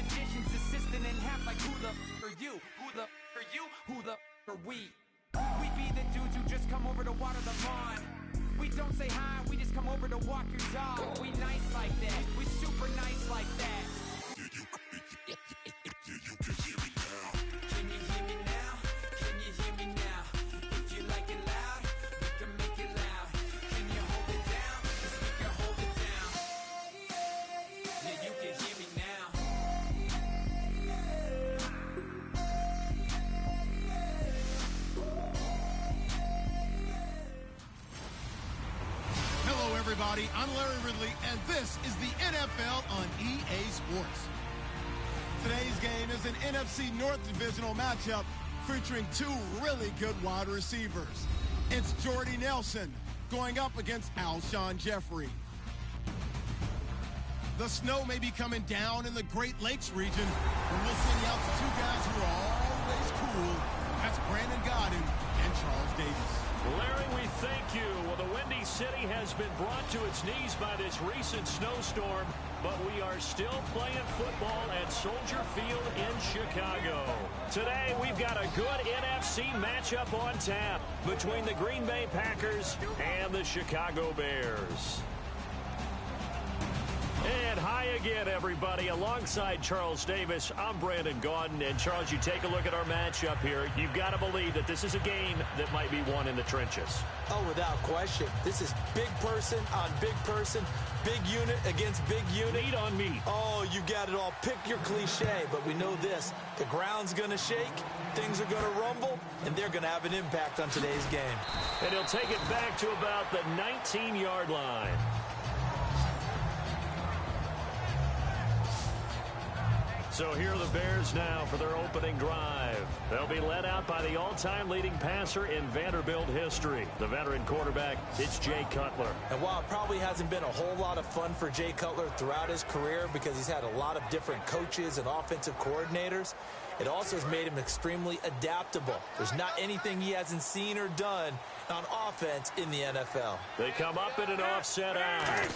magician's assistant in half like who the are you? Who the are you? Who the are we? We be the dudes who just come over to water the lawn. We don't say hi, we just come over to walk your dog. We nice like that, we super nice like that. Can you hear me now? Can you hear me now? If you like it loud, we can make it loud. Can you hold it down? 'Cause we can hold it down. Yeah, you can hear me now. Hello, everybody. I'm Larry Ridley, and this is the NFL on EA Sports. Today's game is an NFC North divisional matchup featuring two really good wide receivers. It's Jordy Nelson going up against Alshon Jeffrey. The snow may be coming down in the Great Lakes region, but we'll send out the two guys who are always cool. That's Brandon Gaudin and Charles Davis. Larry, we thank you. Well, the Windy City has been brought to its knees by this recent snowstorm, but we are still playing football at Soldier Field in Chicago. Today, we've got a good NFC matchup on tap between the Green Bay Packers and the Chicago Bears. And hi again, everybody. Alongside Charles Davis, I'm Brandon Gaudin. And, Charles, you take a look at our matchup here. You've got to believe that this is a game that might be won in the trenches. Oh, without question. This is big person on big person, big unit against big unit. Meat on meat. Oh, you got it all. Pick your cliche, but we know this. The ground's going to shake, things are going to rumble, and they're going to have an impact on today's game. And he'll take it back to about the 19-yard line. So here are the Bears now for their opening drive. They'll be led out by the all-time leading passer in Vanderbilt history, the veteran quarterback. It's Jay Cutler. And while it probably hasn't been a whole lot of fun for Jay Cutler throughout his career because he's had a lot of different coaches and offensive coordinators, it also has made him extremely adaptable. There's not anything he hasn't seen or done on offense in the NFL. They come up in an offset eye.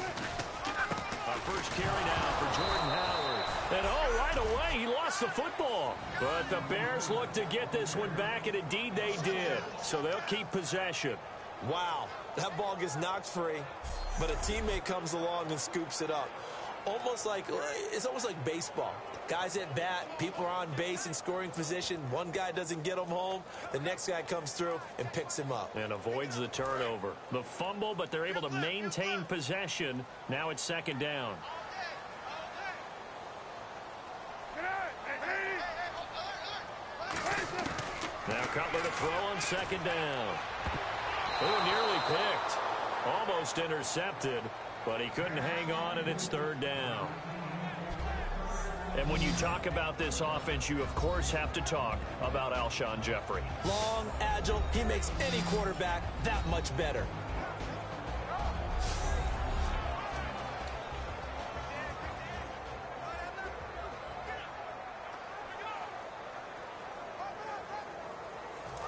Our first carry now for Jordan Howard. And, oh, right away, he lost the football. But the Bears look to get this one back, and indeed they did. So they'll keep possession. Wow, that ball gets knocked free, but a teammate comes along and scoops it up. It's almost like baseball. Guys at bat, people are on base in scoring position. One guy doesn't get him home. The next guy comes through and picks him up. And avoids the turnover. The fumble, but they're able to maintain possession. Now it's second down. Now Cutler to throw on second down. Oh, nearly picked. Almost intercepted, but he couldn't hang on, and it's third down. And when you talk about this offense, you, of course, have to talk about Alshon Jeffrey. Long, agile, he makes any quarterback that much better.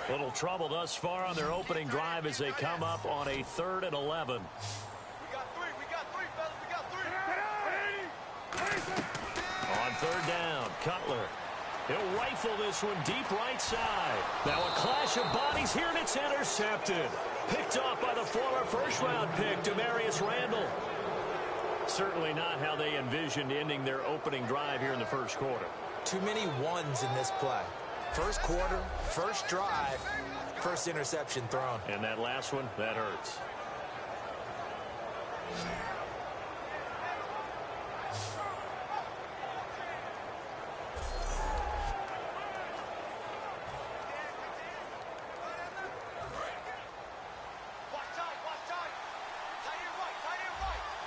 Little trouble thus far on their opening drive as they come up on a 3rd and 11. We got three, fellas, we got three. On third down, Cutler. He'll rifle this one deep right side. Now a clash of bodies here, and it's intercepted. Picked off by the former first-round pick, Demarius Randall. Certainly not how they envisioned ending their opening drive here in the first quarter. Too many ones in this play. First quarter, first drive, first interception thrown. And that last one, that hurts.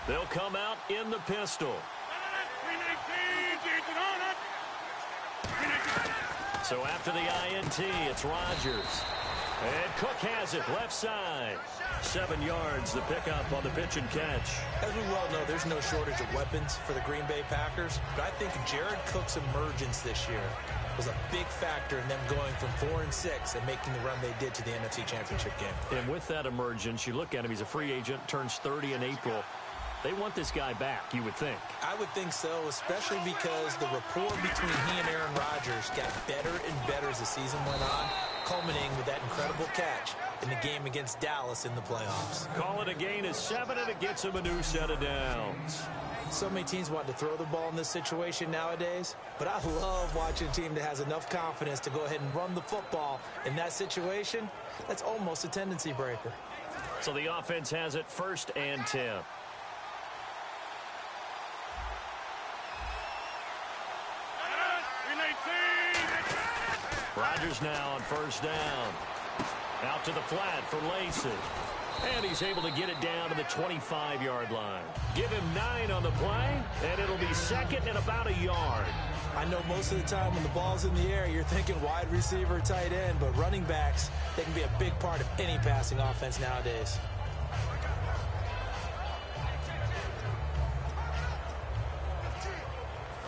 They'll come out in the pistol. So after the INT, it's Rodgers. And Cook has it, left side. 7 yards, the pickup on the pitch and catch. As we well know, there's no shortage of weapons for the Green Bay Packers. But I think Jared Cook's emergence this year was a big factor in them going from 4-6 and making the run they did to the NFC Championship game. And with that emergence, you look at him, he's a free agent, turns 30 in April. They want this guy back, you would think. I would think so, especially because the rapport between he and Aaron Rodgers got better and better as the season went on, culminating with that incredible catch in the game against Dallas in the playoffs. Call it a gain of 7, and it gets him a new set of downs. So many teams want to throw the ball in this situation nowadays, but I love watching a team that has enough confidence to go ahead and run the football. In that situation, that's almost a tendency breaker. So the offense has it 1st and 10. Rodgers now on 1st down. Out to the flat for Lacey. And he's able to get it down to the 25-yard line. Give him 9 on the play, and it'll be 2nd and about a yard. I know most of the time when the ball's in the air, you're thinking wide receiver, tight end, but running backs, they can be a big part of any passing offense nowadays.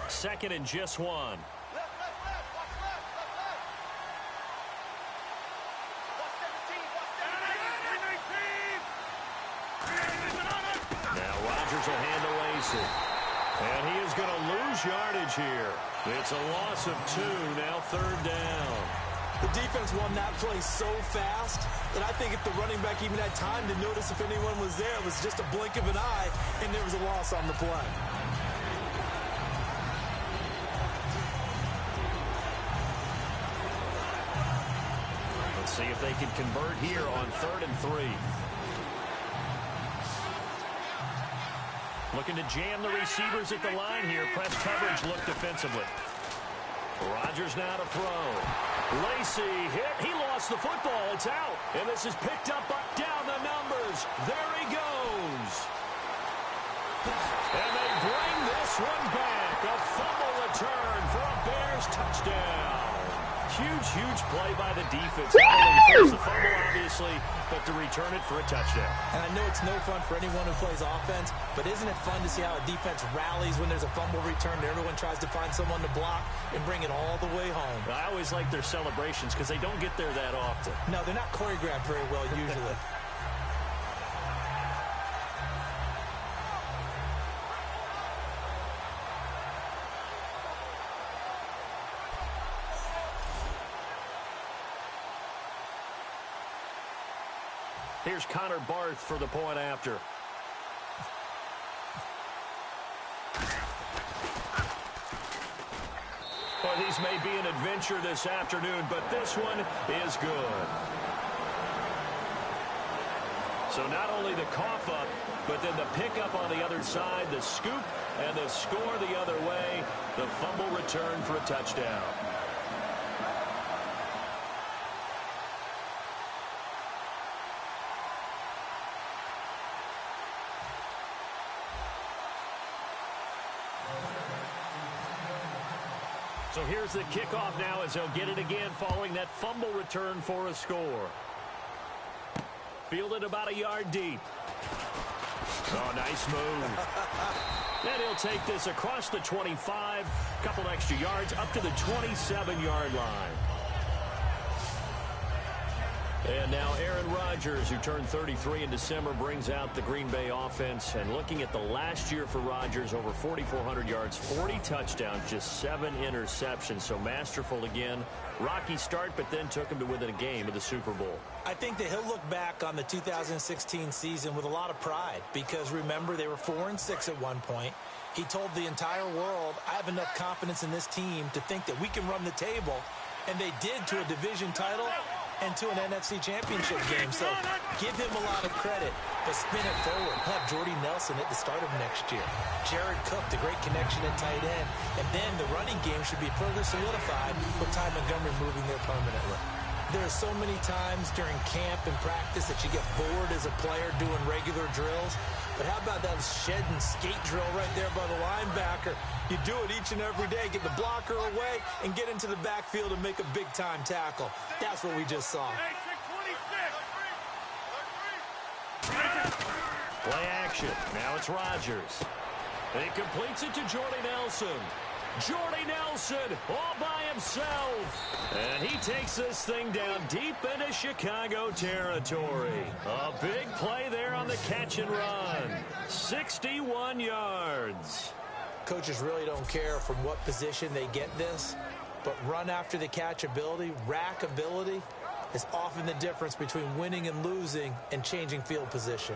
Second and just 1. Will handle Lacey. And he is going to lose yardage here. It's a loss of 2, now 3rd down. The defense won that play so fast that I think if the running back even had time to notice if anyone was there, it was just a blink of an eye, and there was a loss on the play. Let's see if they can convert here on 3rd and 3. Looking to jam the receivers at the line here. Press coverage look defensively. Rodgers now to throw. Lacey hit. He lost the football. It's out. And this is picked up down the numbers. There he goes. And they bring this one back. A fumble return for a Bears touchdown. Huge play by the defense. Not only to force the fumble, obviously, but to return it for a touchdown. And I know it's no fun for anyone who plays offense, but isn't it fun to see how a defense rallies when there's a fumble return and everyone tries to find someone to block and bring it all the way home? I always like their celebrations because they don't get there that often. No, they're not choreographed very well usually. Here's Connor Barth for the point after. Well, these may be an adventure this afternoon, but this one is good. So not only the cough up, but then the pickup on the other side, the scoop, and the score the other way. The fumble return for a touchdown. So here's the kickoff now as they'll get it again following that fumble return for a score. Fielded about a yard deep. Oh, nice move. And he'll take this across the 25, couple extra yards up to the 27-yard line. And now Aaron Rodgers, who turned 33 in December, brings out the Green Bay offense. And looking at the last year for Rodgers, over 4,400 yards, 40 touchdowns, just 7 interceptions. So masterful again. Rocky start, but then took him to within a game of the Super Bowl. I think that he'll look back on the 2016 season with a lot of pride because, remember, they were 4-6 at one point. He told the entire world, I have enough confidence in this team to think that we can run the table. And they did, to a division title and to an NFC championship game. So give him a lot of credit, but spin it forward. Have Jordy Nelson at the start of next year. Jared Cook, the great connection at tight end. And then the running game should be further solidified with Ty Montgomery moving there permanently. There are so many times during camp and practice that you get bored as a player doing regular drills. But how about that shed and skate drill right there by the linebacker? You do it each and every day. Get the blocker away and get into the backfield and make a big-time tackle. That's what we just saw. Play action. Now it's Rodgers. And he completes it to Jordy Nelson. Jordy Nelson all by himself. And he takes this thing down deep into Chicago territory. A big play there on the catch and run. 61 yards. Coaches really don't care from what position they get this, but run after the catch ability, rack ability, is often the difference between winning and losing and changing field position.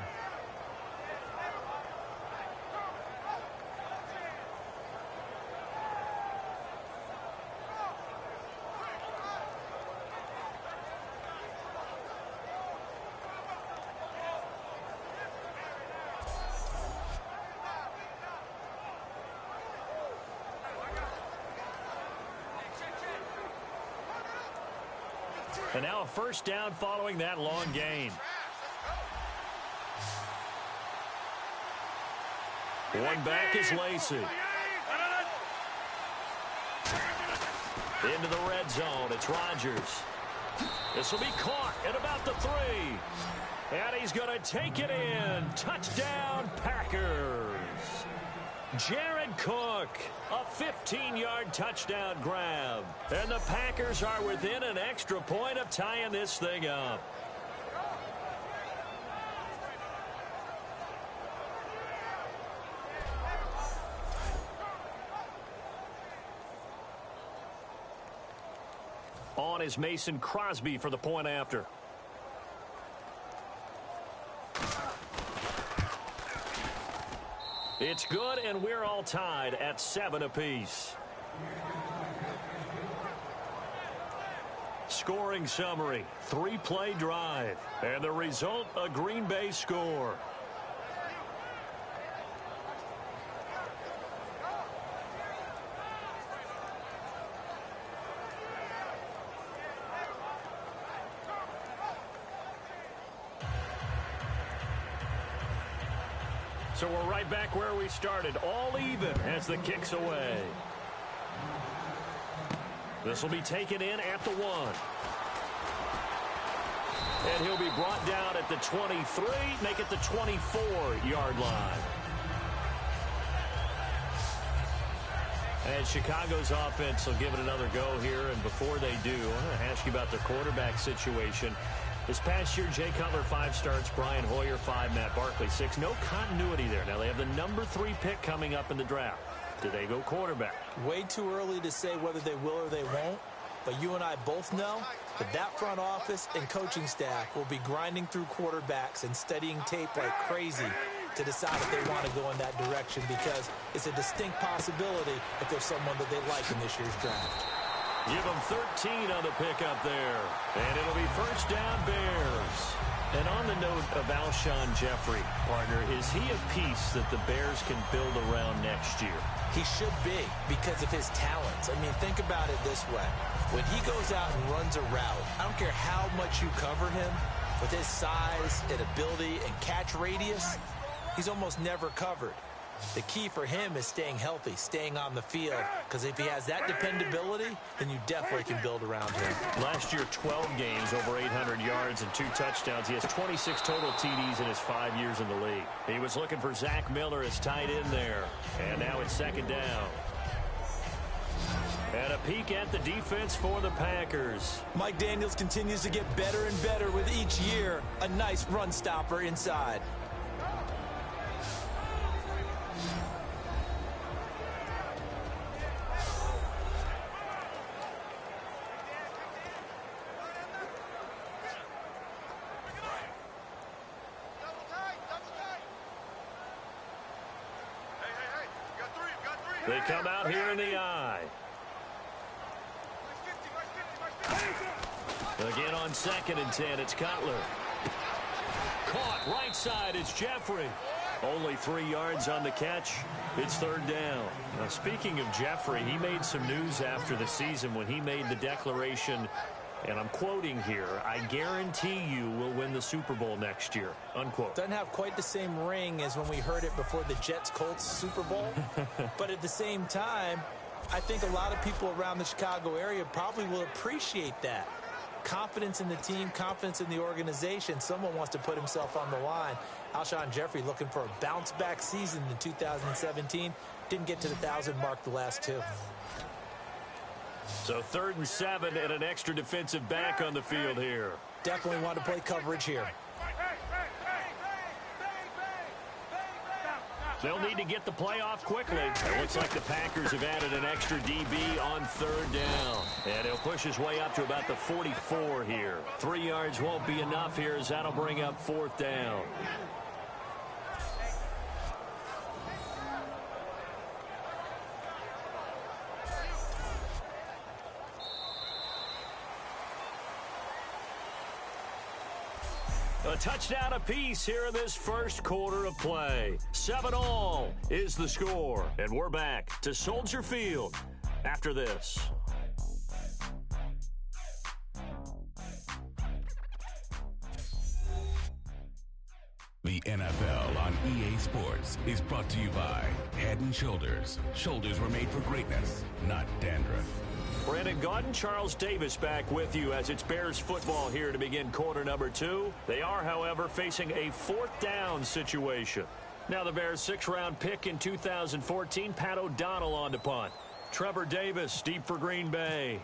And now a first down following that long gain. One back is Lacey. Into the red zone. It's Rodgers. This will be caught at about the 3. And he's going to take it in. Touchdown, Packers. Jared Cook, a 15-yard touchdown grab. And the Packers are within an extra point of tying this thing up. On is Mason Crosby for the point after. It's good, and we're all tied at 7 apiece. Scoring summary, 3-play drive. And the result, a Green Bay score. So we're right back where we started, all even as the kick's away. This will be taken in at the 1. And he'll be brought down at the 23, make it the 24-yard line. And Chicago's offense will give it another go here. And before they do, I'm going to ask you about the quarterback situation. This past year, Jay Cutler, 5 starts, Brian Hoyer, 5, Matt Barkley, 6. No continuity there. Now, they have the number 3 pick coming up in the draft. Do they go quarterback? Way too early to say whether they will or they won't, but you and I both know that front office and coaching staff will be grinding through quarterbacks and studying tape like crazy to decide if they want to go in that direction, because it's a distinct possibility if there's someone that they like in this year's draft. Give them 13 on the pickup there. And it'll be first down, Bears. And on the note of Alshon Jeffrey, partner, is he a piece that the Bears can build around next year? He should be, because of his talents. I mean, think about it this way. When he goes out and runs a route, I don't care how much you cover him, with his size and ability and catch radius, he's almost never covered. The key for him is staying healthy, staying on the field, because if he has that dependability, then you definitely can build around him. Last year, 12 games, over 800 yards and 2 touchdowns. He has 26 total TDs in his 5 years in the league. He was looking for Zach Miller as tight end there. And now it's second down. And a peek at the defense for the Packers. Mike Daniels continues to get better and better with each year. A nice run stopper inside. They come out here in the eye. Again on 2nd and 10, it's Cutler. Caught right side, it's Jeffrey. Only 3 yards on the catch. It's third down. Now, speaking of Jeffrey, he made some news after the season when he made the declaration, and I'm quoting here, "I guarantee you we'll win the Super Bowl next year," unquote. Doesn't have quite the same ring as when we heard it before the Jets-Colts Super Bowl. But at the same time, I think a lot of people around the Chicago area probably will appreciate that, confidence in the team, confidence in the organization. Someone wants to put himself on the line. Alshon Jeffrey looking for a bounce-back season in 2017. Didn't get to the 1,000 mark the last two. So 3rd and 7 and an extra defensive back on the field here. Definitely want to play coverage here. They'll need to get the play off quickly. It looks like the Packers have added an extra DB on 3rd down. And he'll push his way up to about the 44 here. 3 yards won't be enough here as that'll bring up 4th down. A touchdown apiece here in this first quarter of play. 7-all is the score. And we're back to Soldier Field after this. The NFL on EA Sports is brought to you by Head & Shoulders. Shoulders were made for greatness, not dandruff. Brandon Gaudin, Charles Davis back with you as it's Bears football here to begin quarter number 2. They are, however, facing a 4th down situation. Now the Bears' 6th-round pick in 2014, Pat O'Donnell on to punt. Trevor Davis deep for Green Bay.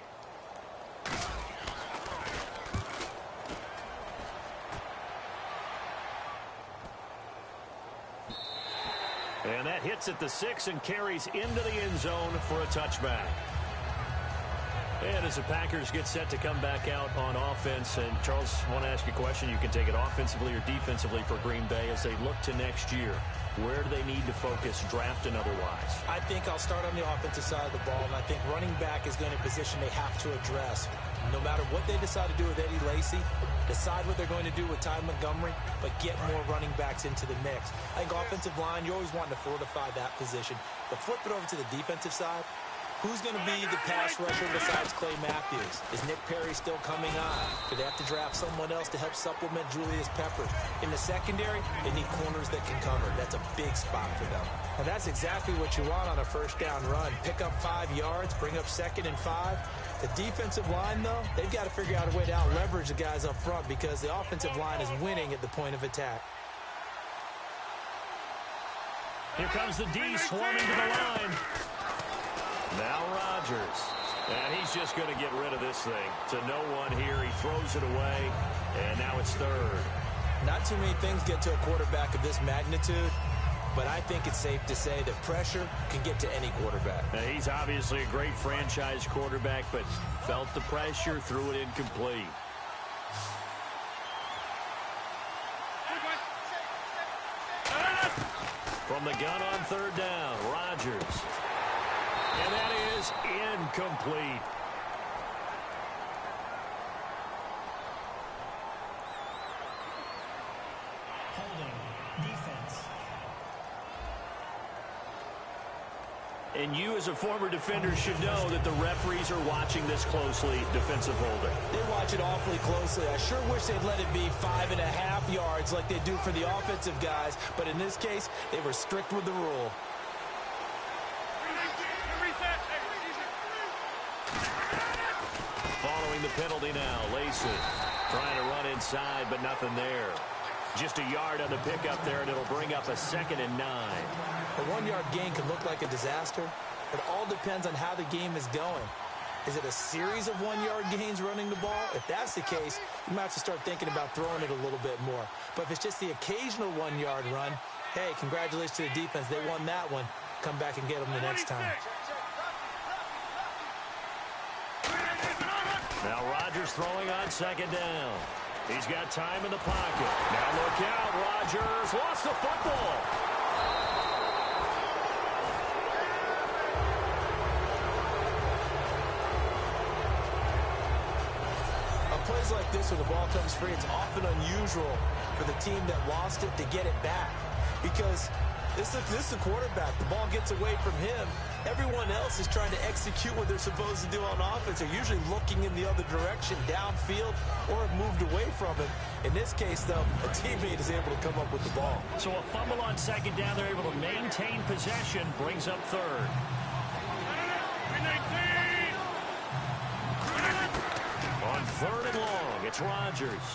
And that hits at the 6 and carries into the end zone for a touchback. And as the Packers get set to come back out on offense, and Charles, I want to ask you a question. You can take it offensively or defensively for Green Bay as they look to next year. Where do they need to focus, draft and otherwise? I think I'll start on the offensive side of the ball, and I think running back is going to be a position they have to address. No matter what they decide to do with Eddie Lacy, decide what they're going to do with Ty Montgomery, but get more running backs into the mix. I think offensive line, you're always wanting to fortify that position. But flip it over to the defensive side. Who's going to be the pass rusher besides Clay Matthews? Is Nick Perry still coming on? Do they have to draft someone else to help supplement Julius Peppers? In the secondary, they need corners that can cover. That's a big spot for them. And that's exactly what you want on a first down run. Pick up 5 yards, bring up 2nd and 5. The defensive line, though, they've got to figure out a way to out-leverage the guys up front because the offensive line is winning at the point of attack. Here comes the D swarming to the line. Now Rodgers. And he's just going to get rid of this thing. To no one here. He throws it away. And now it's 3rd. Not too many things get to a quarterback of this magnitude, but I think it's safe to say that pressure can get to any quarterback. Now, he's obviously a great franchise quarterback, but felt the pressure, threw it incomplete. From the gun on 3rd down, Rodgers. And that is incomplete. Holding, defense. And you as a former defender should know that the referees are watching this closely, defensive holding. They watch it awfully closely. I sure wish they'd let it be 5.5 yards like they do for the offensive guys, but in this case, they were strict with the rule. Following the penalty now, Lacy trying to run inside, but nothing there. Just a yard on the pickup there, and it'll bring up a 2nd and 9. A 1-yard gain can look like a disaster. It all depends on how the game is going. Is it a series of 1-yard gains running the ball? If that's the case, you might have to start thinking about throwing it a little bit more. But if it's just the occasional 1-yard run, hey, congratulations to the defense. They won that one. Come back and get them the next time. Now Rodgers throwing on 2nd down. He's got time in the pocket. Now look out, Rodgers lost the football. On plays like this where the ball comes free, it's often unusual for the team that lost it to get it back. Because this is a quarterback. The ball gets away from him. Everyone else is trying to execute what they're supposed to do on offense. They're usually looking in the other direction, downfield, or have moved away from it. In this case, though, a teammate is able to come up with the ball. So a fumble on 2nd down. They're able to maintain possession. Brings up 3rd. On 3rd and long. It's Rodgers.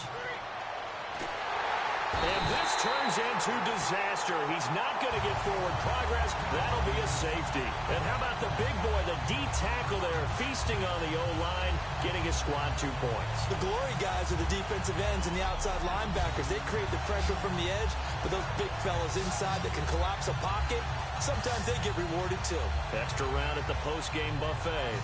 And this turns into disaster. He's not going to get forward progress. That'll be a safety. And how about the big boy, the D tackle there, feasting on the O-line, getting his squad 2 points. The glory guys are the defensive ends and the outside linebackers. They create the pressure from the edge, but those big fellas inside that can collapse a pocket, sometimes they get rewarded too. Extra round at the post-game buffet.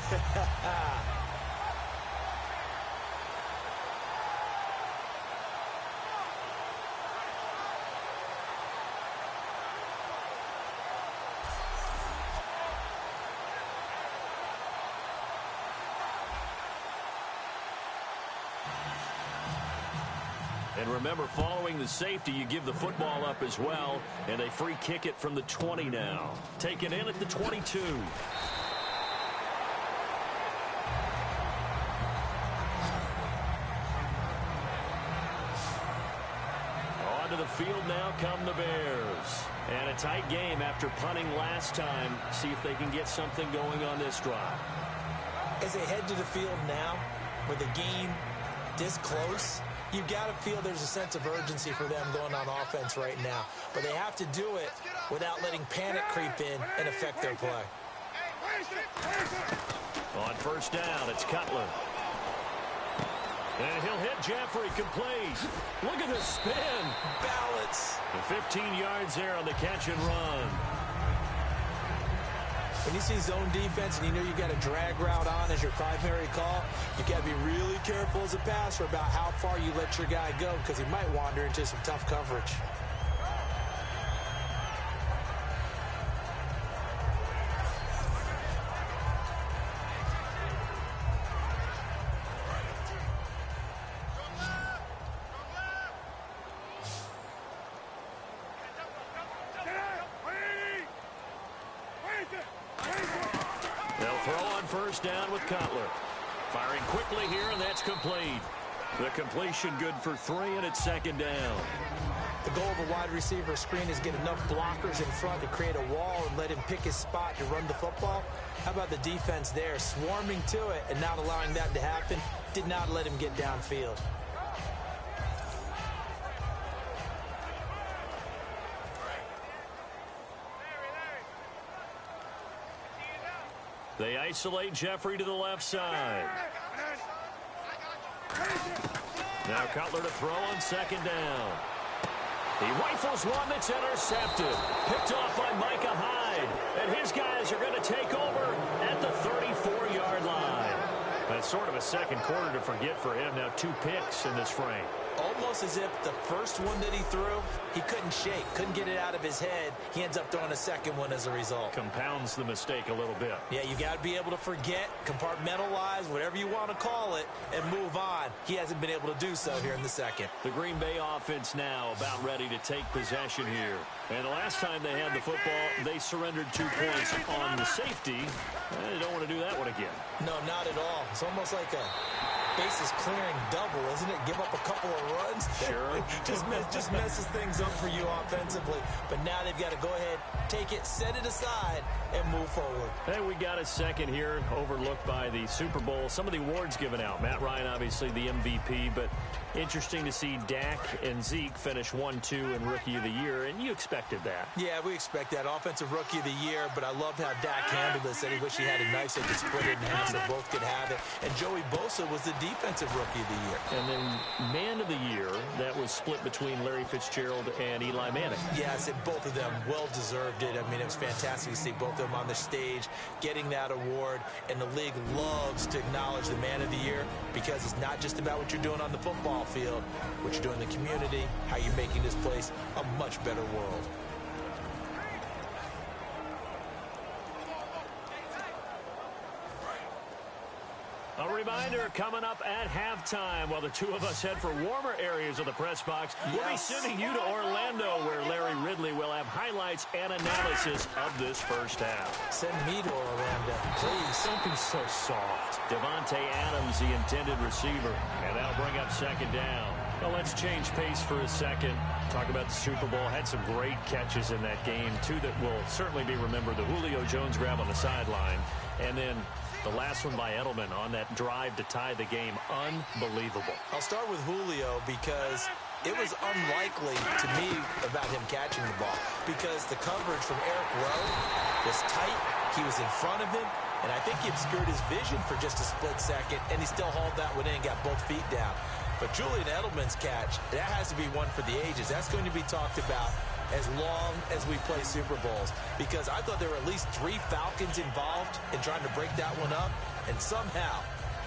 And remember, following the safety, you give the football up as well, and they free kick it from the 20 now. Taken in at the 22. Onto the field now come the Bears. And a tight game after punting last time. See if they can get something going on this drive. As they head to the field now, with the game this close, you've got to feel there's a sense of urgency for them going on offense right now. But they have to do it without letting panic creep in and affect their play. On first down, it's Cutler. And he'll hit Jeffrey, complete. Look at the spin. Balance. And 15 yards there on the catch and run. When you see zone defense and you know you got a drag route on as your primary call, you got to be really careful as a passer about how far you let your guy go because he might wander into some tough coverage. They'll throw on first down with Cutler. Firing quickly here, and that's complete. The completion good for 3, and it's second down. The goal of a wide receiver screen is get enough blockers in front to create a wall and let him pick his spot to run the football. How about the defense there, swarming to it and not allowing that to happen? Did not let him get downfield. They isolate Jeffrey to the left side. Now Cutler to throw on second down. He rifles one that's intercepted. Picked off by Micah Hyde. And his guys are going to take over at the 34-yard line. That's sort of a second quarter to forget for him. Now 2 picks in this frame. Almost as if the first one that he threw, he couldn't shake, couldn't get it out of his head. He ends up throwing a second one as a result. Compounds the mistake a little bit. Yeah, you got to be able to forget, compartmentalize, whatever you want to call it, and move on. He hasn't been able to do so here in the second. The Green Bay offense now about ready to take possession here. And the last time they had the football, they surrendered 2 points on the safety. They don't want to do that one again. No, not at all. It's almost like a bases clearing double, isn't it? Give up a couple of runs. Sure. just messes things up for you offensively. But now they've got to go ahead, take it, set it aside, and move forward. Hey, we got a second here, overlooked by the Super Bowl. Some of the awards given out. Matt Ryan, obviously the MVP, but interesting to see Dak and Zeke finish 1-2 in Rookie of the Year, and you expected that. Yeah, we expect that. Offensive Rookie of the Year, but I loved how Dak handled this. Said he wished he had a knife so he could split it in half so both could have it. And Joey Bosa was the Defensive Rookie of the Year. And then Man of the Year, that was split between Larry Fitzgerald and Eli Manning. Yes, and both of them well-deserved it. I mean, it was fantastic to see both of them on the stage getting that award. And the league loves to acknowledge the Man of the Year because it's not just about what you're doing on the football field, what you're doing in the community, how you're making this place a much better world. A reminder coming up at halftime while the two of us head for warmer areas of the press box. We'll be sending you to Orlando where Larry Ridley will have highlights and analysis of this first half. Send me to Orlando, please. Don't be so soft. Devontae Adams, the intended receiver, and that'll bring up second down. Well, let's change pace for a second. Talk about the Super Bowl. Had some great catches in that game. 2 that will certainly be remembered. The Julio Jones grab on the sideline. And then The last one by Edelman on that drive to tie the game. Unbelievable. I'll start with Julio because it was unlikely to me about him catching the ball because the coverage from Eric Rowe was tight. He was in front of him, and I think he obscured his vision for just a split second, and he still hauled that one in and got both feet down. But Julian Edelman's catch, that has to be one for the ages. That's going to be talked about as long as we play Super Bowls, because I thought there were at least 3 Falcons involved in trying to break that one up, and somehow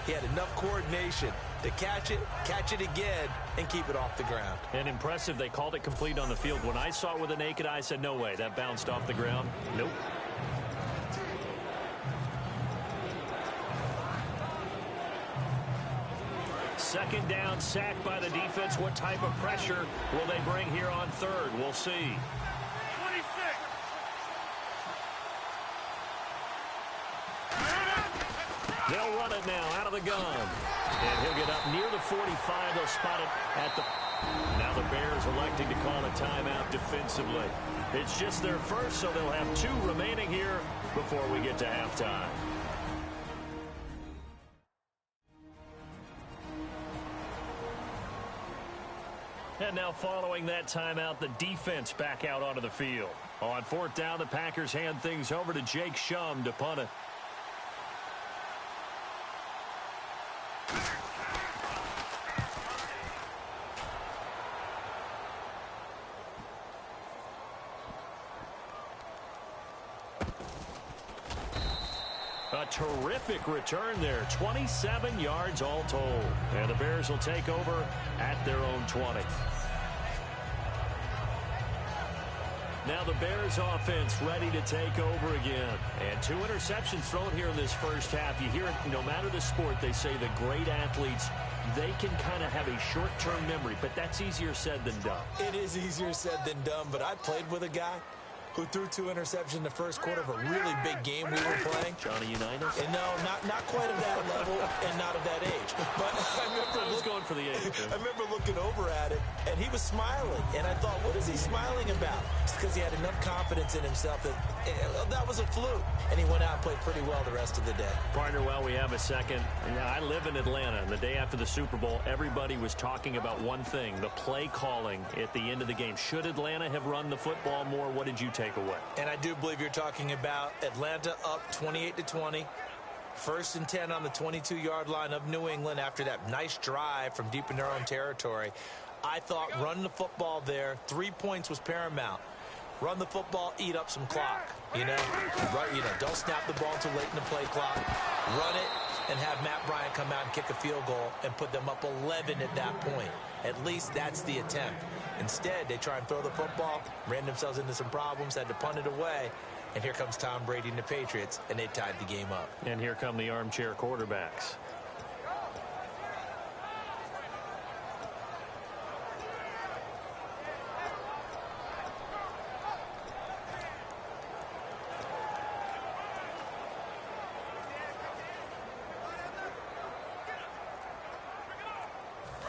he had enough coordination to catch it again, and keep it off the ground. And impressive, they called it complete on the field. When I saw it with the naked eye, I said, no way, that bounced off the ground. Nope. Second down, sacked by the defense. What type of pressure will they bring here on third? We'll see. 26. They'll run it now out of the gun. And he'll get up near the 45. They'll spot it at the... Now the Bears electing to call a timeout defensively. It's just their first, so they'll have 2 remaining here before we get to halftime. And now following that timeout, the defense back out onto the field. On 4th down, the Packers hand things over to Jake Shum to punt it. A terrific return there. 27 yards all told. And the Bears will take over at their own 20. Now the Bears offense ready to take over again. And 2 interceptions thrown here in this first half. You hear it, no matter the sport, they say the great athletes, they can kind of have a short-term memory, but that's easier said than done. It is easier said than done, but I played with a guy who threw 2 interceptions in the first quarter of a really big game we were playing. Johnny Unitas? And no, not quite of that level and not of that age. But I was going for the age. I remember looking over at him, and he was smiling. And I thought, what is he smiling about? It's because he had enough confidence in himself that that was a fluke. And he went out and played pretty well the rest of the day. Partner, well, we have a second. I live in Atlanta, and the day after the Super Bowl, everybody was talking about one thing, the play calling at the end of the game. Should Atlanta have run the football more? What did you take away? And I do believe you're talking about Atlanta up 28-20. 1st and 10 on the 22-yard line of New England after that nice drive from deep in their own territory. I thought running the football there, 3 points was paramount. Run the football, eat up some clock. Don't snap the ball too late in the play clock. Run it and have Matt Bryant come out and kick a field goal and put them up 11 at that point. At least that's the attempt. Instead, they try and throw the football, ran themselves into some problems, had to punt it away, and here comes Tom Brady and the Patriots, and they tied the game up. And here come the armchair quarterbacks.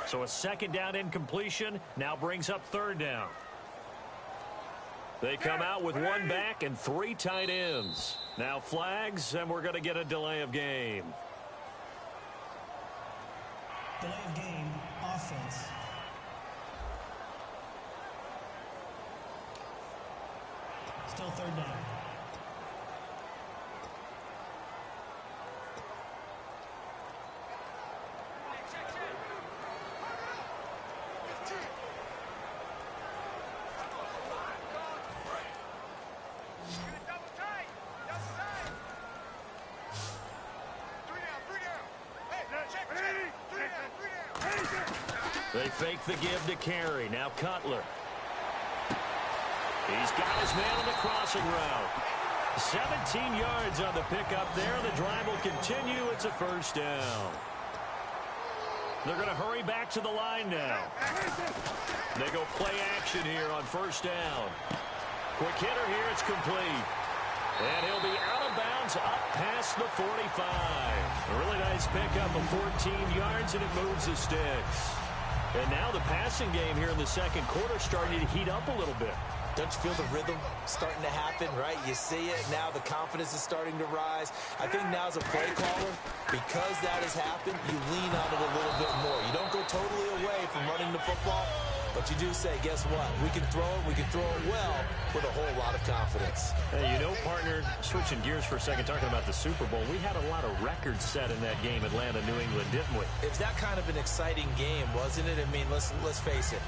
So a 2nd down incompletion now brings up 3rd down. They come out with 1 back and 3 tight ends. Now flags, and we're going to get a delay of game. Delay of game, offense. Still 3rd down. They fake the give to Carey. Now Cutler. He's got his man on the crossing route. 17 yards on the pickup there. The drive will continue. It's a 1st down. They're going to hurry back to the line now. They go play action here on 1st down. Quick hitter here. It's complete. And he'll be out of bounds up past the 45. A really nice pickup of 14 yards, and it moves the sticks. And now the passing game here in the 2nd quarter starting to heat up a little bit. Don't you feel the rhythm starting to happen, right? You see it. Now the confidence is starting to rise. I think now as a play caller, because that has happened, you lean on it a little bit more. You don't go totally away from running the football, but you do say, guess what? We can throw it. We can throw it well with a whole lot of confidence. Hey, you know, partner, switching gears for a second, talking about the Super Bowl, we had a lot of records set in that game, Atlanta, New England, didn't we? It was that kind of an exciting game, wasn't it? I mean, let's face it.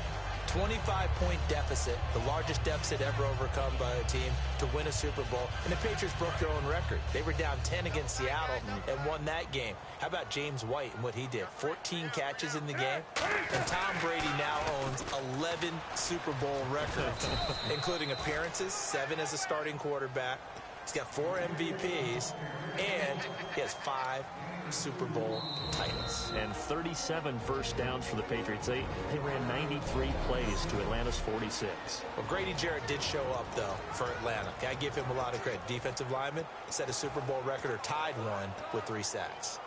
25-point deficit, the largest deficit ever overcome by a team to win a Super Bowl. And the Patriots broke their own record. They were down 10 against Seattle and won that game. How about James White and what he did? 14 catches in the game. And Tom Brady now owns 11 Super Bowl records, including appearances, 7 as a starting quarterback. He's got 4 MVPs, and he has 5 Super Bowl titles. And 37 first downs for the Patriots. They ran 93 plays to Atlanta's 46. Well, Grady Jarrett did show up, though, for Atlanta. I give him a lot of credit. Defensive lineman set a Super Bowl record or tied one with 3 sacks.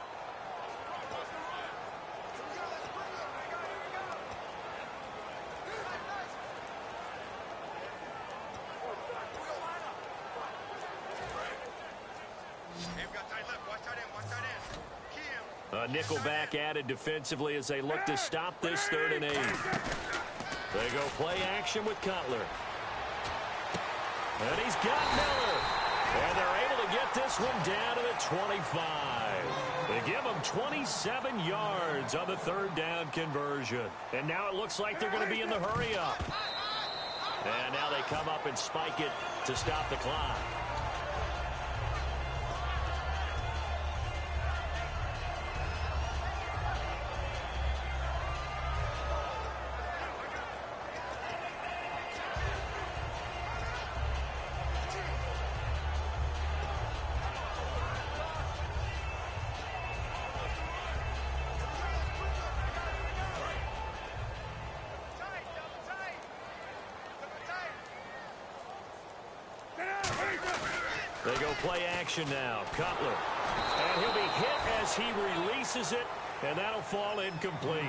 A nickelback added defensively as they look to stop this 3rd and 8. They go play action with Cutler. And he's got Miller. And they're able to get this one down to the 25. They give him 27 yards on the 3rd down conversion. And now it looks like they're going to be in the hurry up. And now they come up and spike it to stop the clock. They go play action now. Cutler. And he'll be hit as he releases it, and that'll fall incomplete.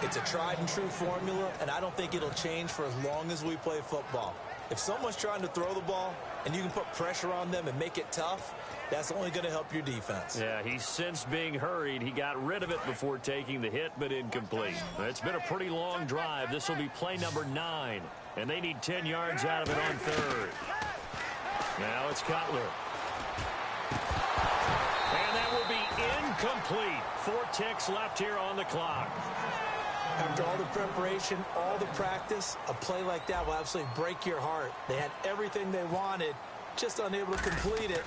It's a tried and true formula, and I don't think it'll change for as long as we play football. If someone's trying to throw the ball and you can put pressure on them and make it tough, that's only going to help your defense. Yeah, he's since being hurried. He got rid of it before taking the hit, but incomplete. It's been a pretty long drive. This will be play number 9, and they need 10 yards out of it on 3rd. Now it's Cutler. And that will be incomplete. 4 ticks left here on the clock. After all the preparation, all the practice, a play like that will absolutely break your heart. They had everything they wanted, just unable to complete it.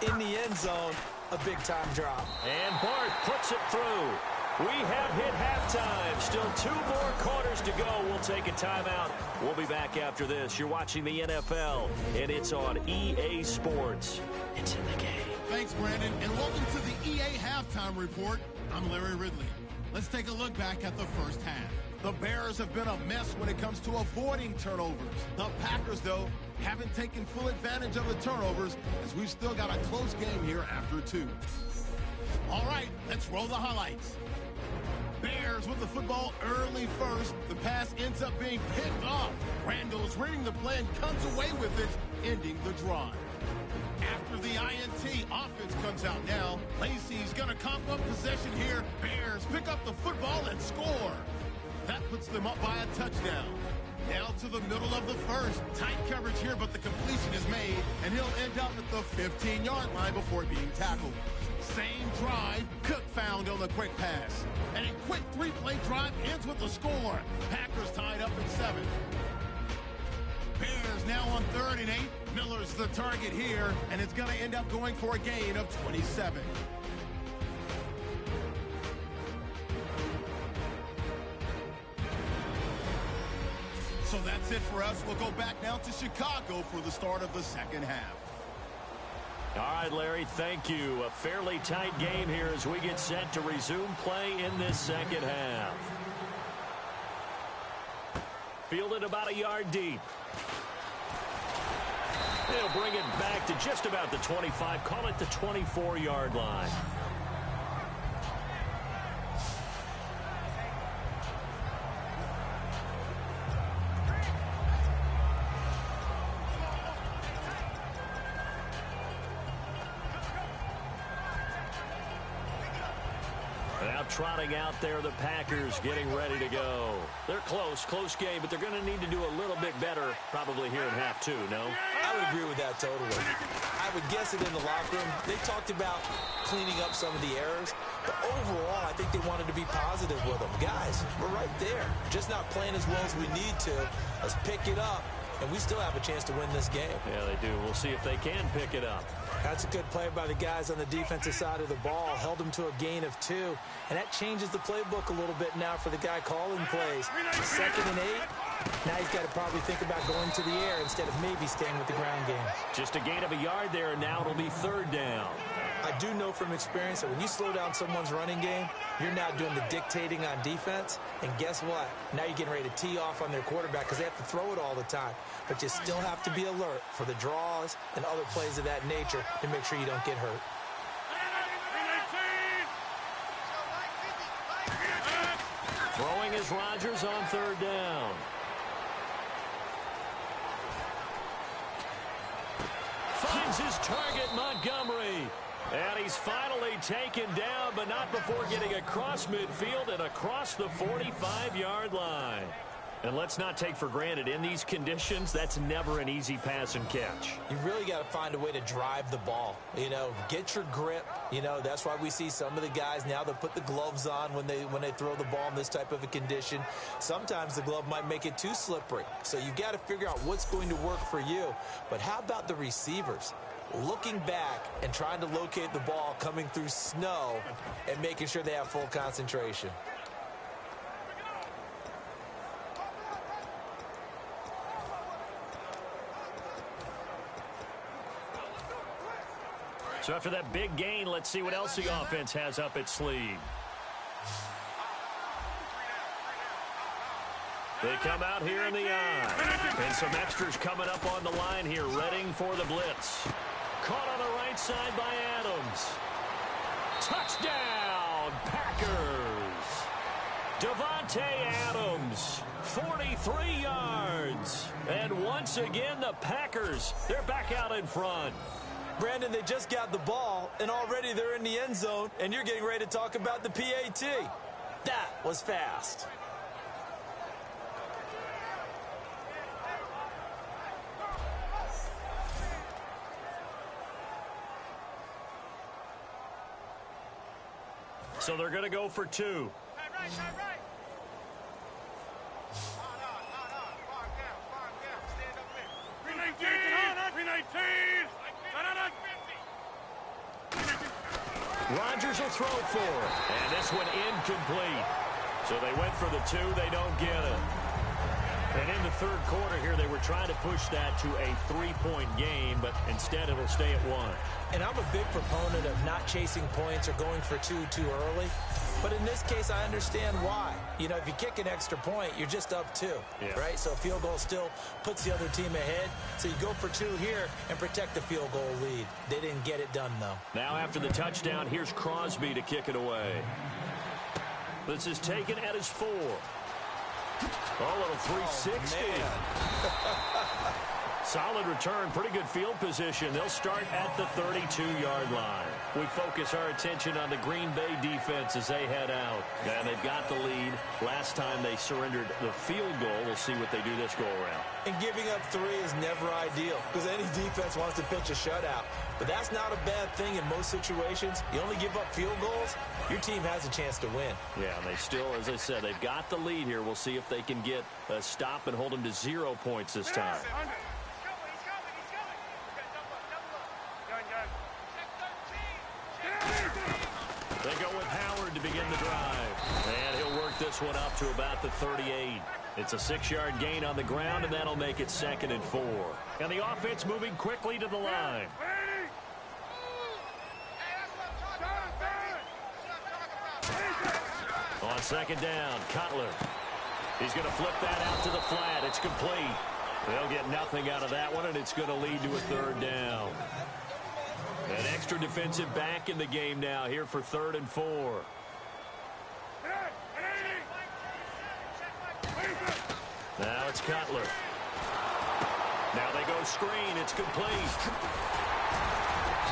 In the end zone, a big-time drop. And Bart puts it through. We have hit halftime. Still 2 more quarters to go. We'll take a timeout. We'll be back after this. You're watching the NFL, and it's on EA Sports. It's in the game. Thanks, Brandon, and welcome to the EA Halftime Report. I'm Larry Ridley. Let's take a look back at the first half. The Bears have been a mess when it comes to avoiding turnovers. The Packers, though, haven't taken full advantage of the turnovers, as we've still got a close game here after 2. All right, let's roll the highlights. Bears with the football early first. The pass ends up being picked off. Randall's reading the play and comes away with it, ending the drive. After the INT, offense comes out now. Lacey's going to cough up possession here. Bears pick up the football and score. That puts them up by a touchdown. Now to the middle of the first. Tight coverage here, but the completion is made, and he'll end up at the 15-yard line before being tackled. Same drive, Cook found on the quick pass. And a quick 3-play drive ends with a score. Packers tied up at 7. Bears now on 3rd and 8. Miller's the target here, and it's going to end up going for a gain of 27. So that's it for us. We'll go back now to Chicago for the start of the second half. All right, Larry, thank you. A fairly tight game here as we get set to resume play in this second half. Fielded about a yard deep. They'll bring it back to just about the 25, call it the 24-yard line. trotting out there, the Packers getting ready to go. They're close game, but they're going to need to do a little bit better probably here in half two, no? I would agree with that totally. I would guess it in the locker room. They talked about cleaning up some of the errors, but overall, I think they wanted to be positive with them. Guys, we're right there. Just not playing as well as we need to. Let's pick it up, and we still have a chance to win this game. Yeah, they do. We'll see if they can pick it up. That's a good play by the guys on the defensive side of the ball. Held them to a gain of 2. And that changes the playbook a little bit now for the guy calling plays. 2nd and 8. Now he's got to probably think about going to the air instead of maybe staying with the ground game. Just a gain of a yard there, and now it'll be 3rd down. I do know from experience that when you slow down someone's running game, you're now doing the dictating on defense. And guess what? Now you're getting ready to tee off on their quarterback because they have to throw it all the time. But you still have to be alert for the draws and other plays of that nature to make sure you don't get hurt. Throwing is Rodgers on 3rd down. Finds his target, Montgomery. And he's finally taken down, but not before getting across midfield and across the 45-yard line. And let's not take for granted, in these conditions, that's never an easy pass and catch. You really got to find a way to drive the ball. You know, get your grip. You know, that's why we see some of the guys now that put the gloves on when they throw the ball in this type of a condition. Sometimes the glove might make it too slippery. So you've got to figure out what's going to work for you. But how about the receivers? Looking back and trying to locate the ball coming through snow and making sure they have full concentration. So after that big gain, let's see what else the offense has up its sleeve. They come out here in the eye. And some extras coming up on the line here, readying for the blitz. Caught on the right side by Adams. Touchdown, Packers. Davante Adams, 43 yards. And once again, the Packers, they're back out in front. Brandon, they just got the ball, and already they're in the end zone, and you're getting ready to talk about the PAT. That was fast. So they're going to go for 2. Right. Stand up there. 319. Rodgers will throw for it. And this one incomplete. So they went for the 2. They don't get it. And in the 3rd quarter here, they were trying to push that to a 3-point game, but instead it'll stay at 1. And I'm a big proponent of not chasing points or going for 2 too early. But in this case, I understand why. You know, if you kick an extra point, you're just up 2, right? So a field goal still puts the other team ahead. So you go for 2 here and protect the field goal lead. They didn't get it done, though. Now after the touchdown, here's Crosby to kick it away. This is taken at his 4. Oh, little 360. Solid return, pretty good field position. They'll start at the 32-yard line. We focus our attention on the Green Bay defense as they head out. And they've got the lead. Last time they surrendered the field goal. We'll see what they do this go-around. And giving up 3 is never ideal because any defense wants to pitch a shutout. But that's not a bad thing in most situations. You only give up field goals, your team has a chance to win. Yeah, and they still, as I said, they've got the lead here. We'll see if they can get a stop and hold them to 0 points this time. They go with Howard to begin the drive. And he'll work this one up to about the 38. It's a 6-yard gain on the ground, and that'll make it 2nd and 4. And the offense moving quickly to the line. On 2nd down, Cutler. He's going to flip that out to the flat. It's complete. They'll get nothing out of that one, and it's going to lead to a 3rd down. An extra defensive back in the game now here for 3rd and 4. Now it's Cutler. Now they go screen. It's complete.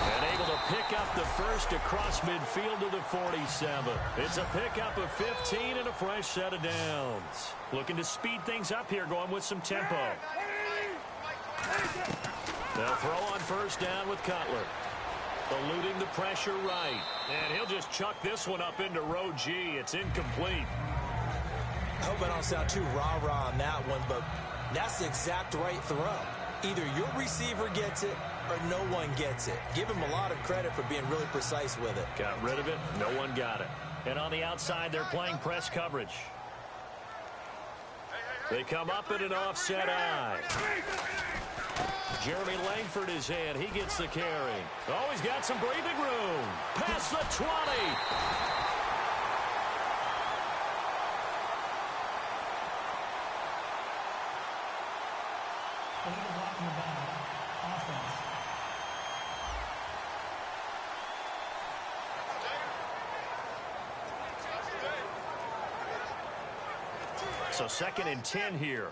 And able to pick up the first across midfield to the 47. It's a pickup of 15 and a fresh set of downs. Looking to speed things up here, going with some tempo. They'll throw on first down with Cutler. Eluding the pressure right. And he'll just chuck this one up into row G. It's incomplete. I hope I don't sound too rah-rah on that one, but that's the exact right throw. Either your receiver gets it or no one gets it. Give him a lot of credit for being really precise with it. Got rid of it. No one got it. And on the outside, they're playing press coverage. They come up in an offset eye. Jeremy Langford is in. He gets the carry. Oh, he's got some breathing room. Past the 20. Illegal blocking the back. Offense. So 2nd and 10 here.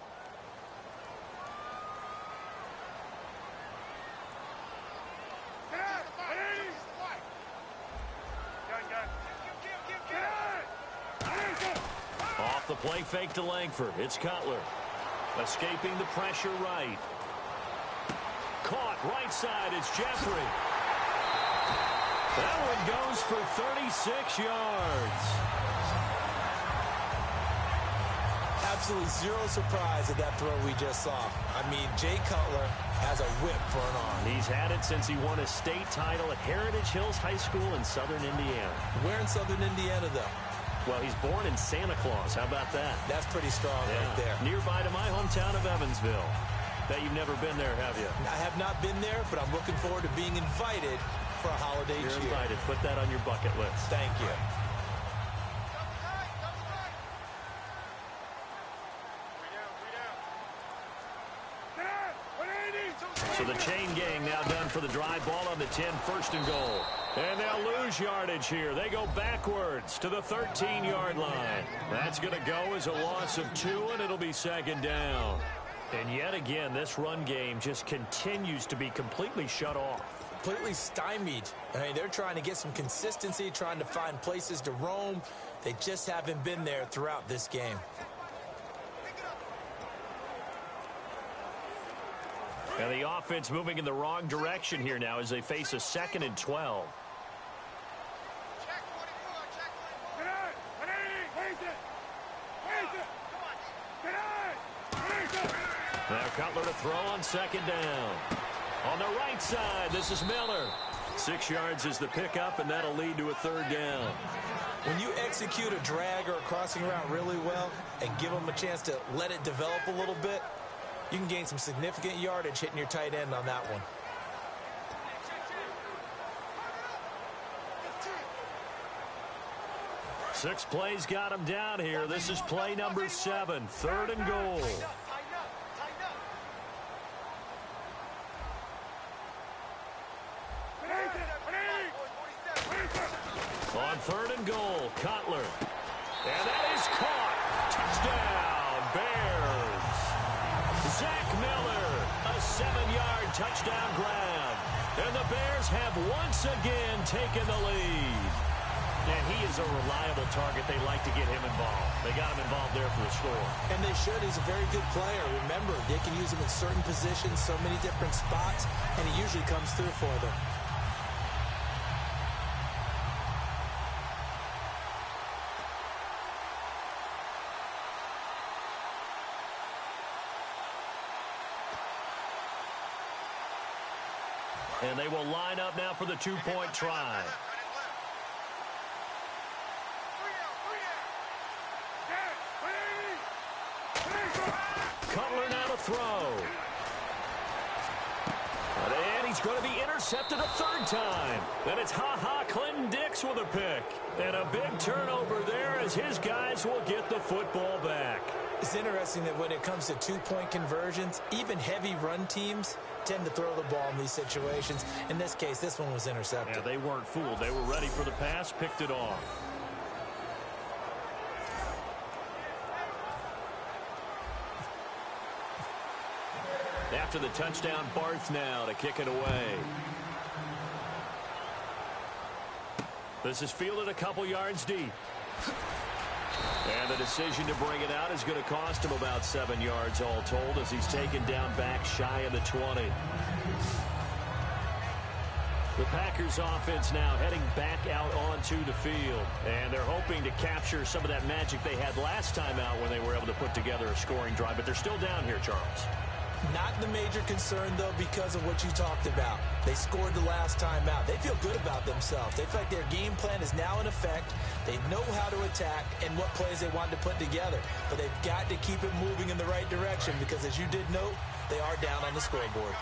Off the play fake to Langford. It's Cutler. Escaping the pressure right. Caught right side. It's Jeffrey. That one goes for 36 yards. Absolutely zero surprise at that throw we just saw. I mean, Jay Cutler has a whip for an arm. He's had it since he won a state title at Heritage Hills High School in Southern Indiana. Where in Southern Indiana, though? Well, he's born in Santa Claus. How about that? That's pretty strong right there. Nearby to my hometown of Evansville. Bet you've never been there, have you? I have not been there, but I'm looking forward to being invited for a holiday cheer. You're invited. Put that on your bucket list. Thank you. So the chain gang now done for the drive. Ball on the 10, 1st and goal. And they'll lose yardage here. They go backwards to the 13-yard line. That's going to go as a loss of 2, and it'll be 2nd down. And yet again, this run game just continues to be completely shut off. Completely stymied. I mean, they're trying to get some consistency, trying to find places to roam. They just haven't been there throughout this game. And the offense moving in the wrong direction here now as they face a 2nd and 12. Now Cutler to throw on 2nd down. On the right side, this is Miller. 6 yards is the pickup, and that'll lead to a 3rd down. When you execute a drag or a crossing route really well and give them a chance to let it develop a little bit, you can gain some significant yardage hitting your tight end on that one. Six plays got him down here. This is play number 7, 3rd and goal. On 3rd and goal, Cutler. And that is caught. Touchdown, Bears. Zach Miller, a 7-yard touchdown grab. And the Bears have once again taken the lead. And he is a reliable target. They like to get him involved. They got him involved there for the score. And they should. He's a very good player. Remember, they can use him in certain positions, so many different spots, and he usually comes through for them. And they will line up now for the 2-point try. Cutler now to throw. And he's going to be intercepted a 3rd time. Then it's Clinton Dix with a pick. And a big turnover there as his guys will get the football back. It's interesting that when it comes to 2-point conversions, even heavy run teams tend to throw the ball in these situations. In this case, this one was intercepted. Yeah, they weren't fooled. They were ready for the pass, picked it off. After the touchdown, Barth now to kick it away. This is fielded a couple yards deep. And the decision to bring it out is going to cost him about 7 yards all told as he's taken down back shy of the 20. The Packers offense now heading back out onto the field. And they're hoping to capture some of that magic they had last time out when they were able to put together a scoring drive. But they're still down here, Charles. Not the major concern, though, because of what you talked about. They scored the last time out. They feel good about themselves. They feel like their game plan is now in effect. They know how to attack and what plays they want to put together. But they've got to keep it moving in the right direction because, as you did note, they are down on the scoreboard.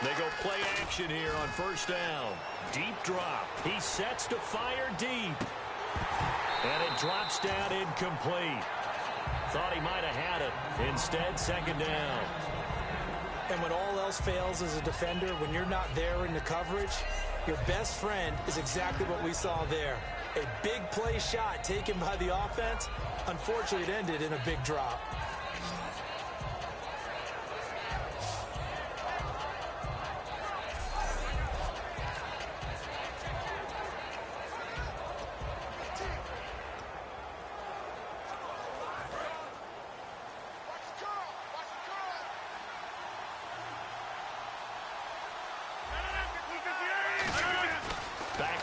They go play action here on first down. Deep drop. He sets to fire deep. And it drops down incomplete. Thought he might have had it. Instead, second down. And when all else fails as a defender, when you're not there in the coverage, your best friend is exactly what we saw there. A big play shot taken by the offense. Unfortunately, it ended in a big drop.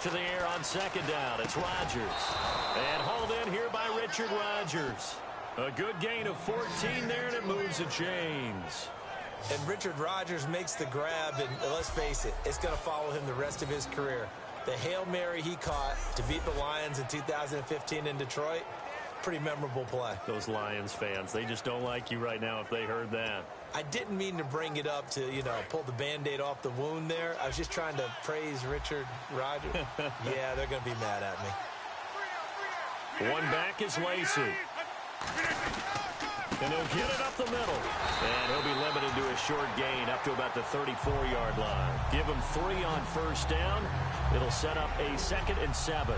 To the air on second down. It's Rodgers. And hauled in here by Richard Rodgers. A good gain of 14 there, and it moves the chains. And Richard Rodgers makes the grab, and let's face it, it's going to follow him the rest of his career. The Hail Mary he caught to beat the Lions in 2015 in Detroit, pretty memorable play. Those Lions fans, they just don't like you right now if they heard that. I didn't mean to bring it up to, pull the Band-Aid off the wound there. I was just trying to praise Richard Rodgers. Yeah, they're going to be mad at me. One back is Lacey. And he'll get it up the middle. And he'll be limited to a short gain up to about the 34-yard line. Give him 3 on first down. It'll set up a 2nd and 7.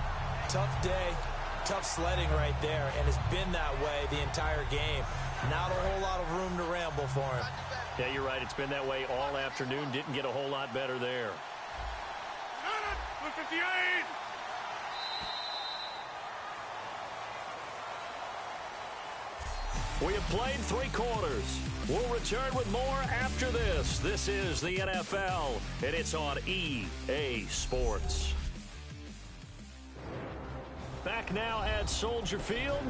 Tough day, tough sledding right there, and it's been that way the entire game. Not a whole lot of room to ramble for him. Yeah, you're right. It's been that way all afternoon. Didn't get a whole lot better there. 58. We have played 3 quarters. We'll return with more after this. This is the NFL, and it's on EA Sports. Back now at Soldier Field.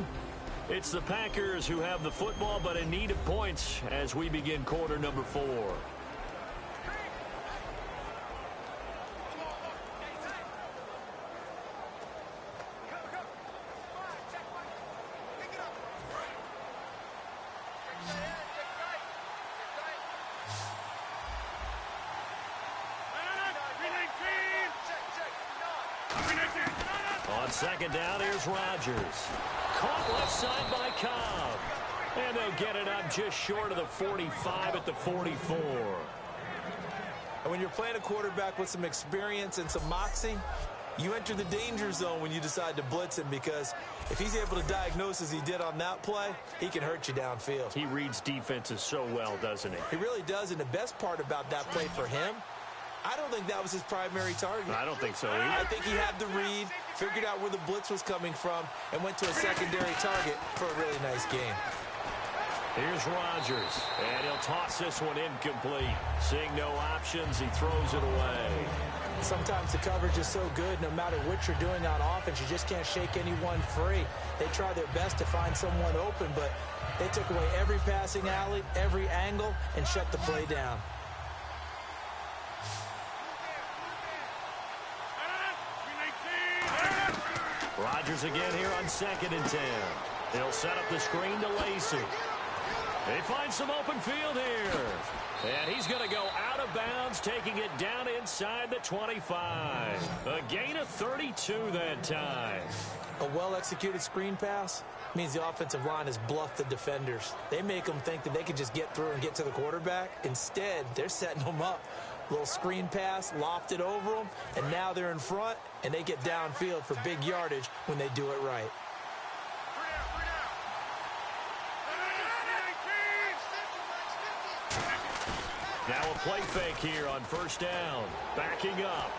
It's the Packers who have the football, but in need of points as we begin quarter number 4. On second down, here's Rodgers. Caught left side by Cobb. And they'll get it up just short of the 45 at the 44. And when you're playing a quarterback with some experience and some moxie, you enter the danger zone when you decide to blitz him, because if he's able to diagnose as he did on that play, he can hurt you downfield. He reads defenses so well, doesn't he? He really does, and the best part about that play for him, I don't think that was his primary target. I don't think so either. I think he had the read, figured out where the blitz was coming from, and went to a secondary target for a really nice game. Here's Rodgers, and he'll toss this one incomplete. Seeing no options, he throws it away. Sometimes the coverage is so good, no matter what you're doing on offense, you just can't shake anyone free. They try their best to find someone open, but they took away every passing alley, every angle, and shut the play down. Rodgers again here on 2nd and 10. He'll set up the screen to Lacey. They find some open field here. And he's going to go out of bounds, taking it down inside the 25. A gain of 32 that time. A well-executed screen pass means the offensive line has bluffed the defenders. They make them think that they can just get through and get to the quarterback. Instead, they're setting them up. Little screen pass, lofted over them, and now they're in front, and they get downfield for big yardage when they do it right. Now a play fake here on first down. Backing up.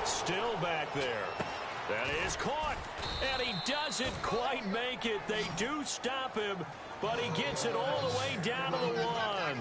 Still back there. That is caught. And he doesn't quite make it. They do stop him, but he gets it all the way down to the 1.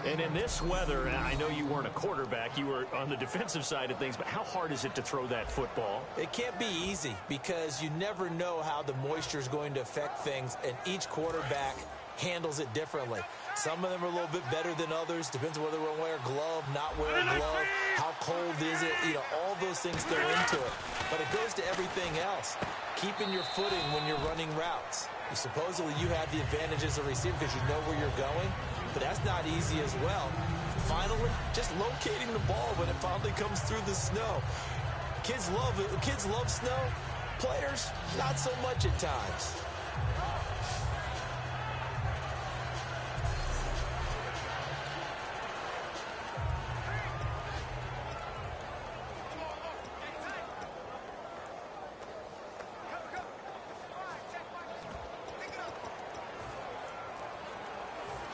And in this weather, I know you weren't a quarterback. You were on the defensive side of things, but how hard is it to throw that football? It can't be easy because you never know how the moisture is going to affect things, and each quarterback handles it differently. Some of them are a little bit better than others. Depends on whether they wear a glove, not wear a glove, how cold is it. You know, all those things go into it. But it goes to everything else. Keeping your footing when you're running routes. Supposedly you have the advantage as a receiver because you know where you're going, but that's not easy as well. Finally, just locating the ball when it finally comes through the snow. Kids love snow. Players, not so much at times.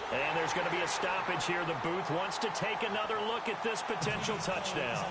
And there's going to be a stoppage here. The booth wants to take another look at this potential touchdown.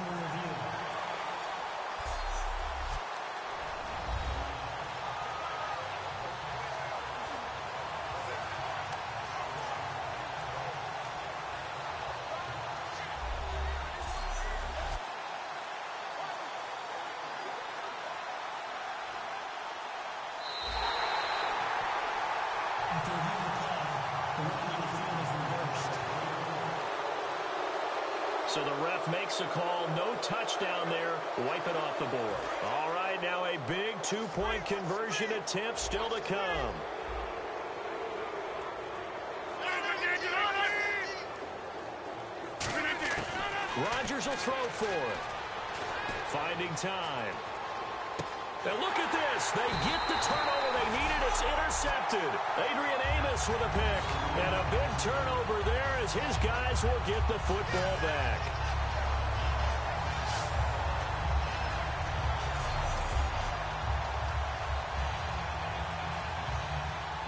So the ref makes a call. No touchdown there. Wipe it off the board. All right, now a big two-point conversion attempt still to come. Rodgers will throw for it. Finding time. And look at this. They get the turnover they needed. It's intercepted. Adrian Amos with a pick. And a big turnover there as his guys will get the football back.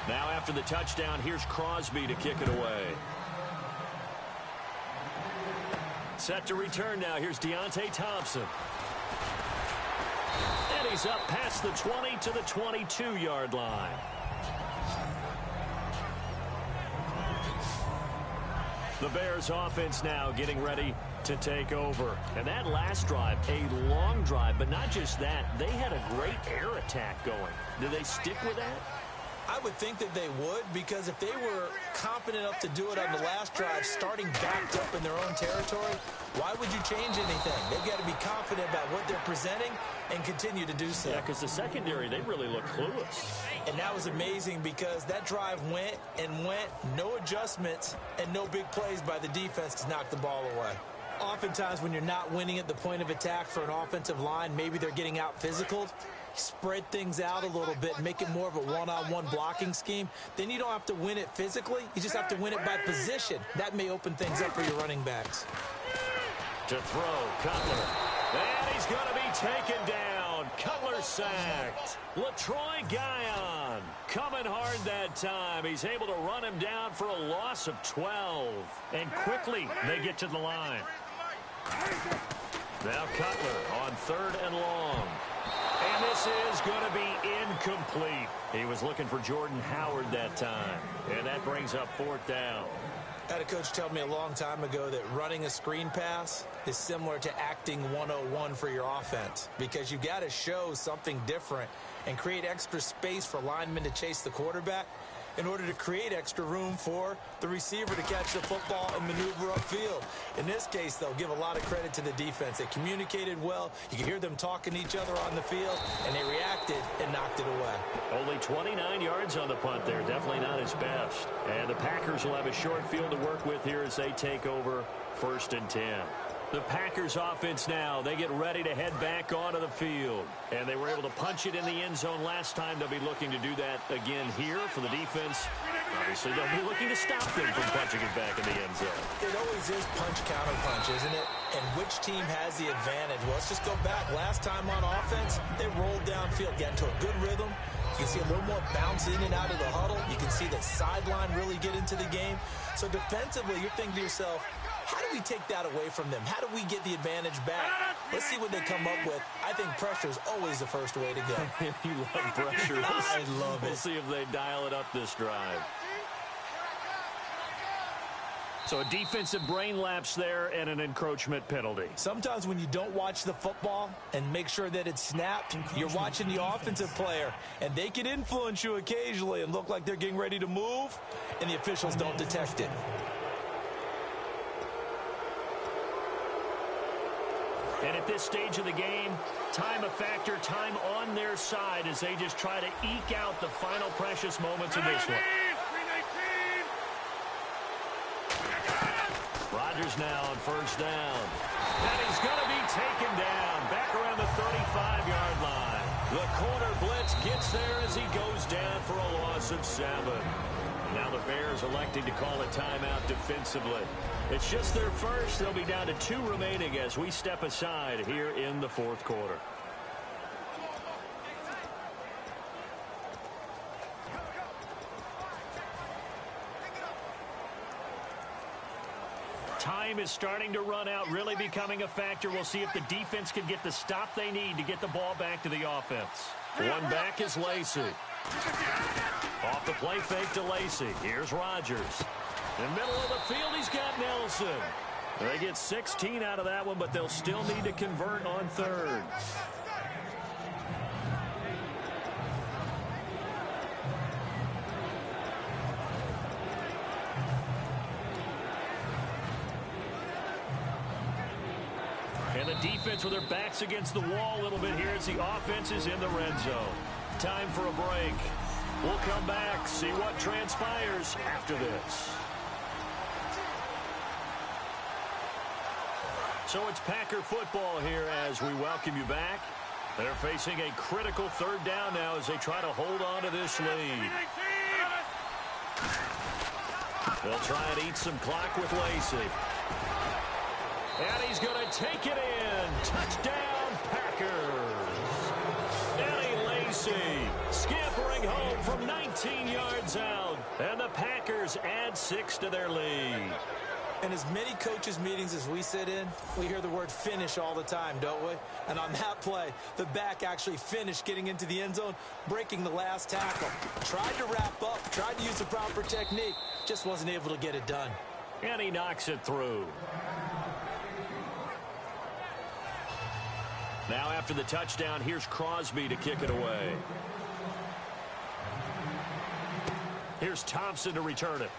Now after the touchdown, here's Crosby to kick it away. Set to return now. Here's Deontay Thompson. And he's up past the 20 to the 22-yard line. The Bears offense now getting ready to take over. And that last drive, a long drive, but not just that. They had a great air attack going. Do they stick with that? I would think that they would, because if they were competent enough to do it on the last drive, starting backed up in their own territory, why would you change anything? They've got to be confident about what they're presenting and continue to do so. Yeah, because the secondary, they really look clueless. And that was amazing because that drive went and went, no adjustments, and no big plays by the defense to knock the ball away. Oftentimes when you're not winning at the point of attack for an offensive line, maybe they're getting out physical. Spread things out a little bit and make it more of a one-on-one blocking scheme. Then you don't have to win it physically. You just have to win it by position. That may open things up for your running backs. To throw, Cutler. And he's going to be taken down. Cutler sacked. LaTroy Guion coming hard that time. He's able to run him down for a loss of 12. And quickly they get to the line. Now Cutler on 3rd and long. And this is going to be incomplete. He was looking for Jordan Howard that time. And that brings up 4th down. I had a coach tell me a long time ago that running a screen pass is similar to acting 101 for your offense, because you've got to show something different and create extra space for linemen to chase the quarterback in order to create extra room for the receiver to catch the football and maneuver upfield. In this case, they'll give a lot of credit to the defense. They communicated well. You could hear them talking to each other on the field, and they reacted and knocked it away. Only 29 yards on the punt there. Definitely not his best. And the Packers will have a short field to work with here as they take over 1st and 10. The Packers offense now, they get ready to head back onto the field. And they were able to punch it in the end zone last time. They'll be looking to do that again here for the defense. Obviously, they'll be looking to stop them from punching it back in the end zone. It always is punch-counter-punch, isn't it? And which team has the advantage? Well, let's just go back. Last time on offense, they rolled downfield, got into a good rhythm, You can see a little more bounce in and out of the huddle. You can see the sideline really get into the game. So defensively, you're thinking to yourself, how do we take that away from them? How do we get the advantage back? Let's see what they come up with. I think pressure is always the first way to go. You love pressure. I love it. We'll see if they dial it up this drive. So a defensive brain lapse there and an encroachment penalty. Sometimes when you don't watch the football and make sure that it's snapped, you're watching the offensive player, and they can influence you occasionally and look like they're getting ready to move, and the officials don't detect it. And at this stage of the game, time a factor, time on their side as they just try to eke out the final precious moments of this one. Rodgers now on first down. And he's going to be taken down back around the 35-yard line. The corner blitz gets there as he goes down for a loss of 7. Now the Bears electing to call a timeout defensively. It's just their first. They'll be down to 2 remaining as we step aside here in the fourth quarter. Time is starting to run out, really becoming a factor. We'll see if the defense can get the stop they need to get the ball back to the offense. One back is Lacey. Off the play fake to Lacey. Here's Rodgers. In the middle of the field, he's got Nelson. They get 16 out of that one, but they'll still need to convert on third. And the defense with their backs against the wall a little bit here as the offense is in the red zone. Time for a break. We'll come back, see what transpires after this. So it's Packer football here as we welcome you back. They're facing a critical third down now as they try to hold on to this lead. They'll try and eat some clock with Lacey. And he's going to take it in. Touchdown, Packers. Eddie Lacey scampering home from 19 yards out. And the Packers add 6 to their lead. In as many coaches' meetings as we sit in, we hear the word finish all the time, don't we? And on that play, the back actually finished getting into the end zone, breaking the last tackle. Tried to wrap up, tried to use the proper technique, just wasn't able to get it done. And he knocks it through. Now after the touchdown, here's Crosby to kick it away. Here's Thompson to return it.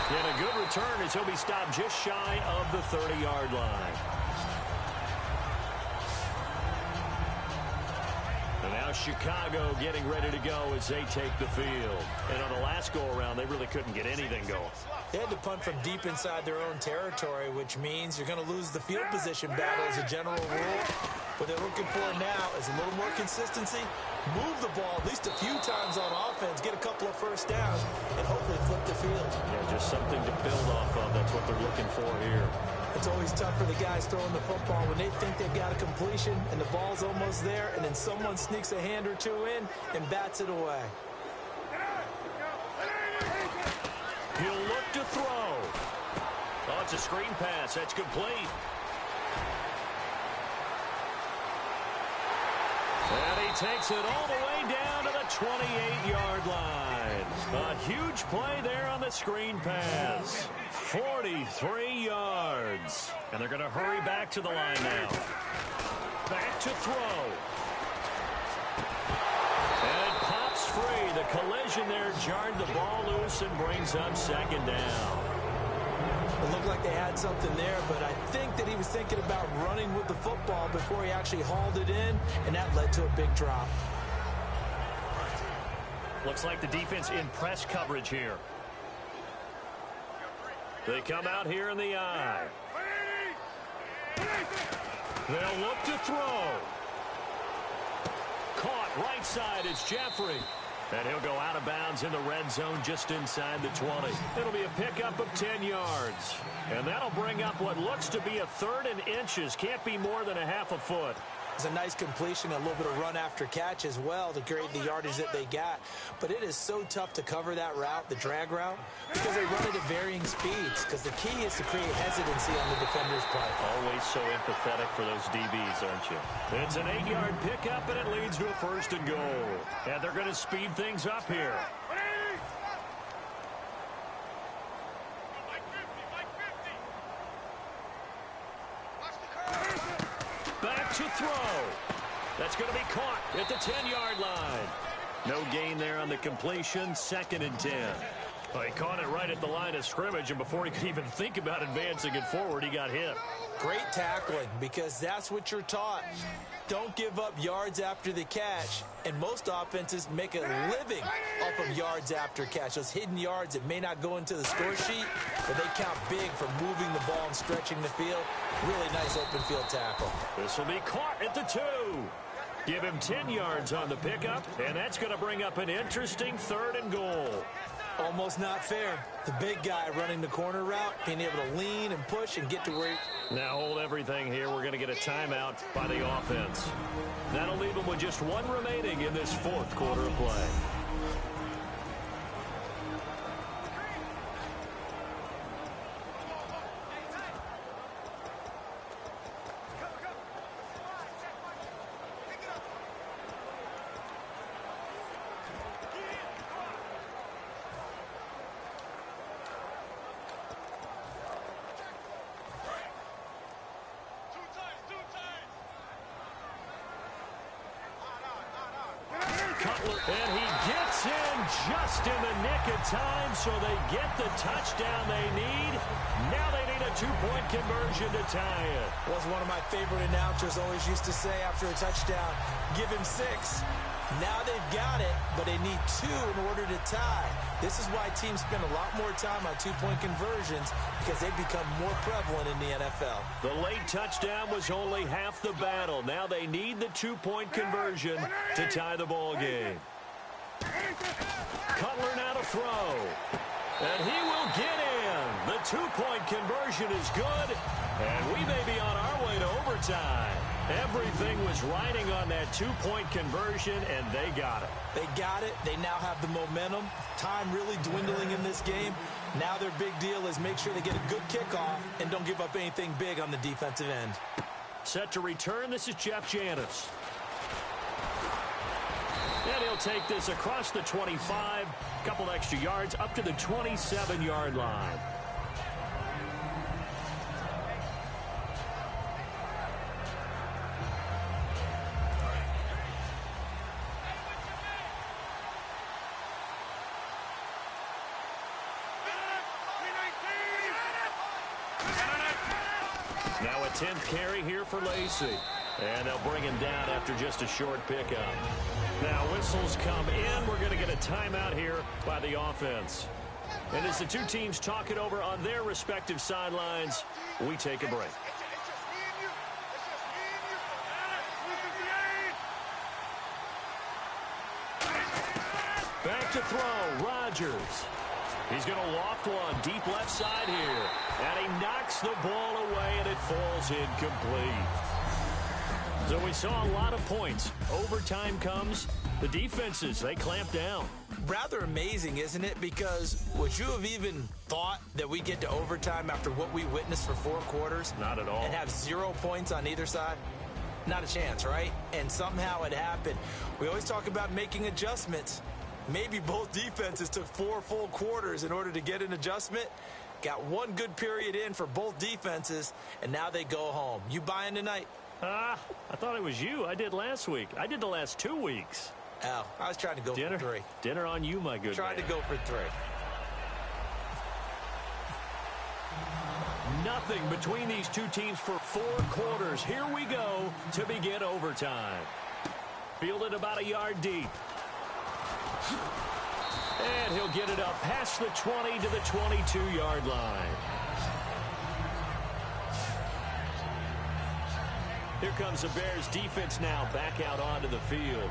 And a good return as he'll be stopped just shy of the 30-yard line. And now Chicago getting ready to go as they take the field. And on the last go-around, they really couldn't get anything going. They had to punt from deep inside their own territory, which means you're going to lose the field position battle as a general rule. What they're looking for now is a little more consistency, move the ball at least a few times on offense, get a couple of first downs, and hopefully flip the field. Yeah, just something to build off of. That's what they're looking for here. It's always tough for the guys throwing the football when they think they've got a completion and the ball's almost there, and then someone sneaks a hand or two in and bats it away. He'll look to throw. Oh, it's a screen pass. That's complete. And he takes it all the way down to the 28-yard line. A huge play there on the screen pass. 43 yards. And they're going to hurry back to the line now. Back to throw. And it pops free. The collision there jarred the ball loose and brings up second down. It looked like they had something there, but I think that he was thinking about running with the football before he actually hauled it in, and that led to a big drop. Looks like the defense in press coverage here. They come out here in the eye. They'll look to throw. Caught right side is Jeffrey. And he'll go out of bounds in the red zone just inside the 20. It'll be a pickup of 10 yards. And that'll bring up what looks to be a 3rd and inches. Can't be more than a half a foot. It's a nice completion, a little bit of run after catch as well to create the yardage that they got. But it is so tough to cover that route, the drag route, because they run it at varying speeds. Because the key is to create hesitancy on the defender's part. Always so empathetic for those DBs, aren't you? It's an 8-yard pickup, and it leads to a 1st and goal. And they're going to speed things up here. Back to throw. That's going to be caught at the 10-yard line. No gain there on the completion. 2nd and 10. Well, he caught it right at the line of scrimmage, and before he could even think about advancing it forward, he got hit. Great tackling, because that's what you're taught. Don't give up yards after the catch, and most offenses make a living off of yards after catch. Those hidden yards that may not go into the score sheet, but they count big for moving the ball and stretching the field. Really nice open field tackle. This will be caught at the 2. Give him 10 yards on the pickup, and that's going to bring up an interesting 3rd and goal. Almost not fair. The big guy running the corner route, being able to lean and push and get to where Now hold everything here. We're going to get a timeout by the offense. That'll leave them with just 1 remaining in this 4th quarter of play. And he gets in just in the nick of time, so they get the touchdown they need. Now they need a 2-point conversion to tie it. Was one of my favorite announcers always used to say after a touchdown, give him 6. Now they've got it, but they need 2 in order to tie. This is why teams spend a lot more time on 2-point conversions, because they've become more prevalent in the NFL. The late touchdown was only half the battle. Now they need the 2-point conversion to tie the ball game. Cutler now to throw. And he will get in. The 2-point conversion is good, and we may be on our way to overtime. Everything was riding on that 2-point conversion, and they got it. They got it. They now have the momentum. Time really dwindling in this game. Now their big deal is make sure they get a good kickoff and don't give up anything big on the defensive end. Set to return, this is Jeff Janis. And he'll take this across the 25, a couple extra yards, up to the 27-yard line. Now a 10th carry here for Lacey. And they'll bring him down after just a short pickup. Now whistles come in. We're going to get a timeout here by the offense. And as the two teams talk it over on their respective sidelines, we take a break. Back to throw, Rodgers. He's going to loft one deep left side here. And he knocks the ball away, and it falls incomplete. So we saw a lot of points. Overtime comes. The defenses, they clamp down. Rather amazing, isn't it? Because would you have even thought that we get to overtime after what we witnessed for 4 quarters? Not at all. And have 0 points on either side? Not a chance, right? And somehow it happened. We always talk about making adjustments. Maybe both defenses took 4 full quarters in order to get an adjustment. Got 1 good period in for both defenses, and now they go home. You buying tonight? I thought it was you. I did last week. I did the last 2 weeks. Oh, I was trying to go for 3. Dinner on you, my good Trying man. to go for 3. Nothing between these two teams for 4 quarters. Here we go to begin overtime. Fielded about a yard deep. And he'll get it up past the 20 to the 22-yard line. Here comes the Bears defense now back out onto the field.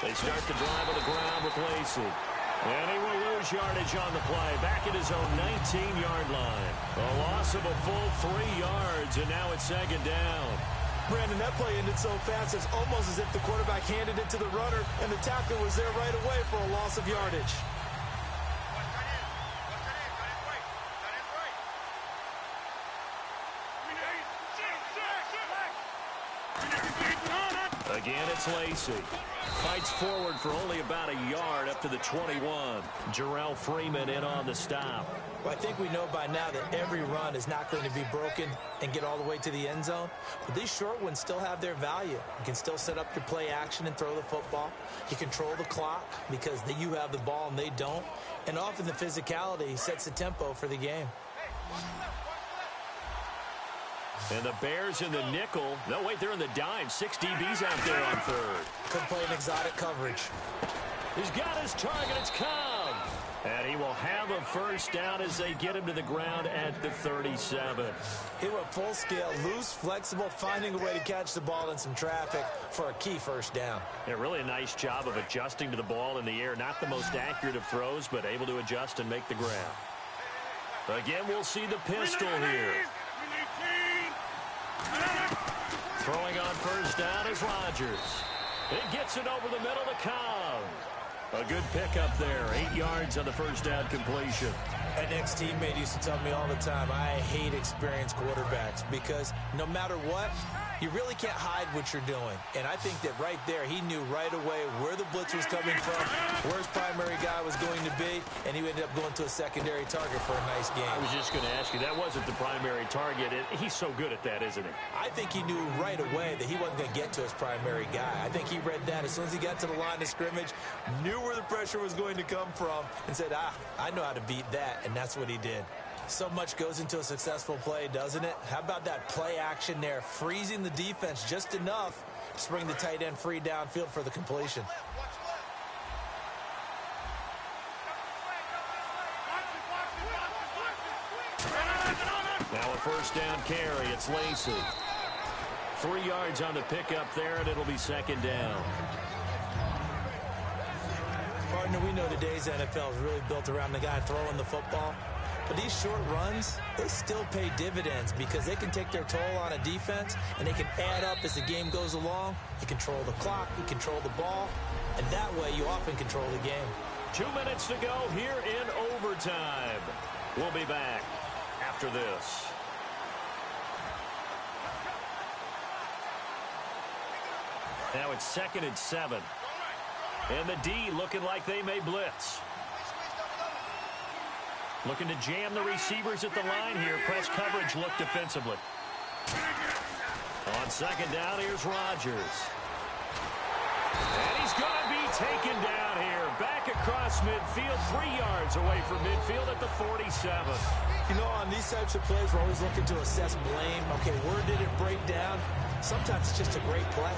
They start the drive on the ground with Lacey. And he will lose yardage on the play. Back at his own 19-yard line. A loss of a full 3 yards, and now it's second down. Brandon, that play ended so fast, it's almost as if the quarterback handed it to the runner, and the tackler was there right away for a loss of yardage. Again, it's Lacey. Fights forward for only about a yard up to the 21. Jarrell Freeman in on the stop. Well, I think we know by now that every run is not going to be broken and get all the way to the end zone. But these short ones still have their value. You can still set up your play action and throw the football. You control the clock because you have the ball and they don't. And often the physicality sets the tempo for the game. And the Bears in the nickel. No, wait, they're in the dime. 6 DBs out there on third. Could play an exotic coverage. He's got his target. It's Cobb. And he will have a first down as they get him to the ground at the 37. He went full scale, loose, flexible, finding a way to catch the ball in some traffic for a key first down. Yeah, really a nice job of adjusting to the ball in the air. Not the most accurate of throws, but able to adjust and make the grab. Again, we'll see the pistol here. Throwing on first down is Rodgers. He gets it over the middle to Cobb. A good pickup there. 8 yards on the first down completion. An ex-teammate used to tell me all the time, I hate experienced quarterbacks because no matter what, you really can't hide what you're doing. And I think that right there, he knew right away where the blitz was coming from, where his primary guy was going to be, and he ended up going to a secondary target for a nice game. I was just going to ask you, that wasn't the primary target. He's so good at that, isn't he? I think he knew right away that he wasn't going to get to his primary guy. I think he read that as soon as he got to the line of scrimmage, knew where the pressure was going to come from, and said, I know how to beat that, and that's what he did. So much goes into a successful play, doesn't it? How about that play action there, freezing the defense just enough to bring the tight end free downfield for the completion. Now a first down carry. It's Lacey. 3 yards on the pickup there, and it'll be second down. Partner, we know today's NFL is really built around the guy throwing the football. But these short runs, they still pay dividends because they can take their toll on a defense and they can add up as the game goes along. You control the clock, you control the ball, and that way you often control the game. 2 minutes to go here in overtime. We'll be back after this. Now it's 2nd and 7. And the D looking like they may blitz. Looking to jam the receivers at the line here. Press coverage look defensively. On second down, here's Rodgers. And he's going to be taken down here. Back across midfield, 3 yards away from midfield at the 47. You know, on these types of plays, we're always looking to assess blame. Okay, where did it break down? Sometimes it's just a great play.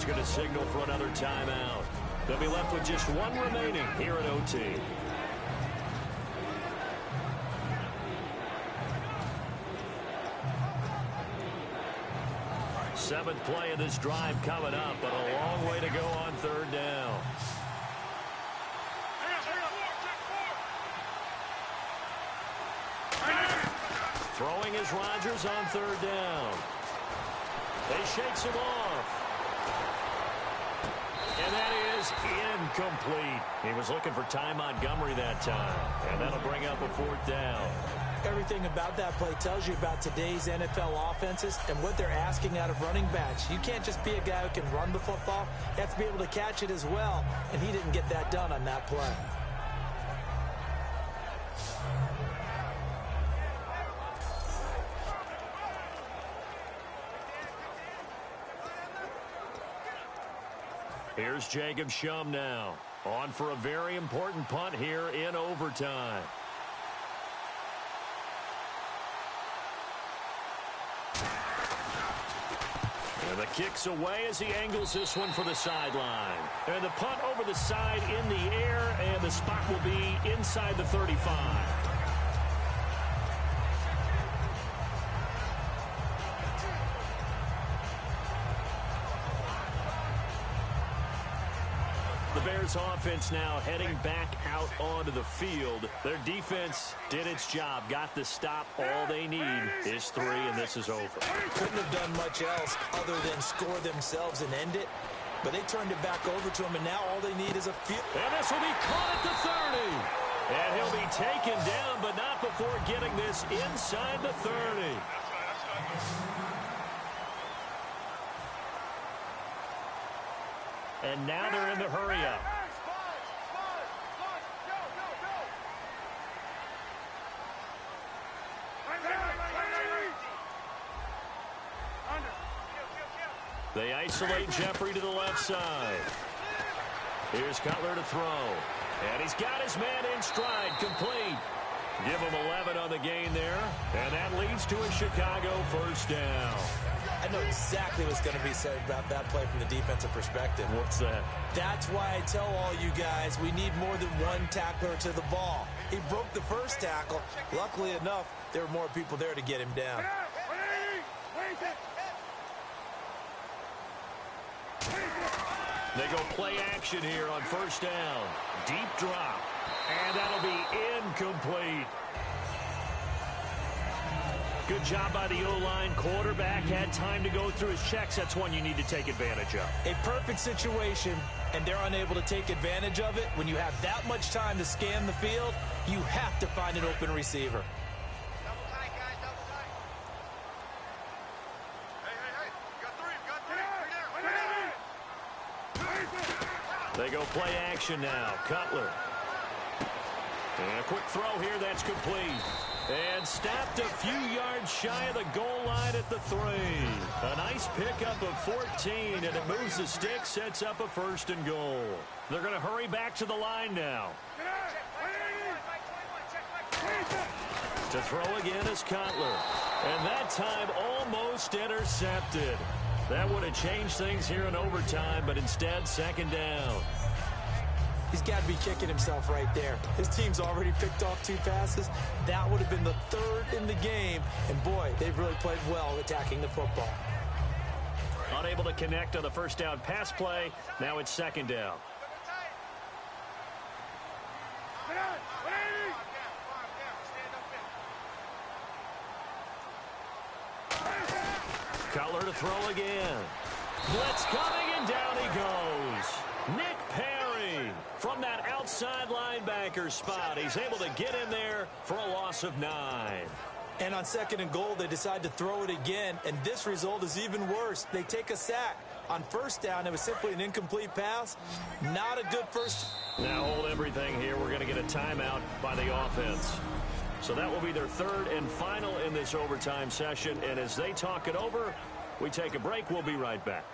Going to signal for another timeout. They'll be left with just one remaining here at OT. Seventh play of this drive coming up, but a long way to go on third down. Throwing is Rodgers on third down. They shakes him off. And that is incomplete. He was looking for Ty Montgomery that time. And that'll bring up a fourth down. Everything about that play tells you about today's NFL offenses and what they're asking out of running backs. You can't just be a guy who can run the football. You have to be able to catch it as well. And he didn't get that done on that play. Here's Jacob Shum now, on for a very important punt here in overtime. And the kick's away as he angles this one for the sideline. And the punt over the side in the air, and the spot will be inside the 35. Steelers offense now heading back out onto the field. Their defense did its job, got the stop. All they need is 3, and this is over. Couldn't have done much else other than score themselves and end it. But they turned it back over to him, and now all they need is a field. And this will be caught at the 30. And he'll be taken down, but not before getting this inside the 30. And now they're in the hurry-up. They isolate Jeffrey to the left side. Here's Cutler to throw. And he's got his man in stride, complete. Give him 11 on the gain there. And that leads to a Chicago first down. I know exactly what's going to be said about that play from the defensive perspective. What's that? That's why I tell all you guys we need more than one tackler to the ball. He broke the first tackle. Luckily enough, there were more people there to get him down. They go play action here on first down. Deep drop. And that'll be incomplete. Good job by the O-line. Quarterback had time to go through his checks. That's one you need to take advantage of. A perfect situation, and they're unable to take advantage of it. When you have that much time to scan the field, you have to find an open receiver. Double tight, guys, double tight. Hey. You got 3, you got 3. They go play action now. Cutler. And a quick throw here. That's complete. And stopped a few yards shy of the goal line at the 3. A nice pickup of 14, and it moves the stick, sets up a first and goal. They're going to hurry back to the line now. To throw again is Cutler. And that time almost intercepted. That would have changed things here in overtime, but instead, second down. He's got to be kicking himself right there. His team's already picked off 2 passes. That would have been the 3rd in the game. And, boy, they've really played well attacking the football. Unable to connect on the first down pass play. Now it's second down. Cutler to throw again. Blitz coming, and down he goes. Nick Perry from that outside linebacker spot. He's able to get in there for a loss of 9. And on second and goal, they decide to throw it again, and this result is even worse. They take a sack. On first down, it was simply an incomplete pass. Not a good first. Now hold everything here. We're going to get a timeout by the offense. So that will be their 3rd and final in this overtime session. And as they talk it over, we take a break. We'll be right back.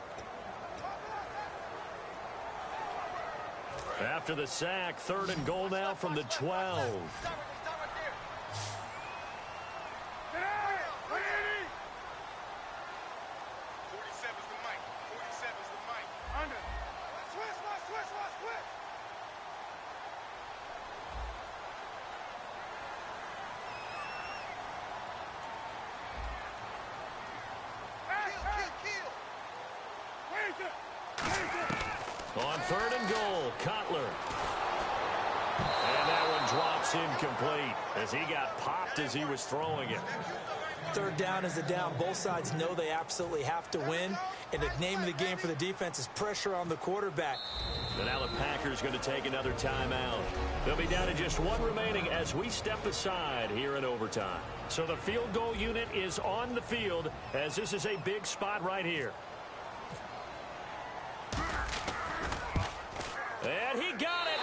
After the sack, 3rd and goal now from the 12. On 3rd and goal, Cutler. And that one drops incomplete as he got popped as he was throwing it. 3rd down is a down. Both sides know they absolutely have to win. And the name of the game for the defense is pressure on the quarterback. And now the Packers going to take another timeout. They'll be down to just 1 remaining as we step aside here in overtime. So the field goal unit is on the field as this is a big spot right here. And he got it.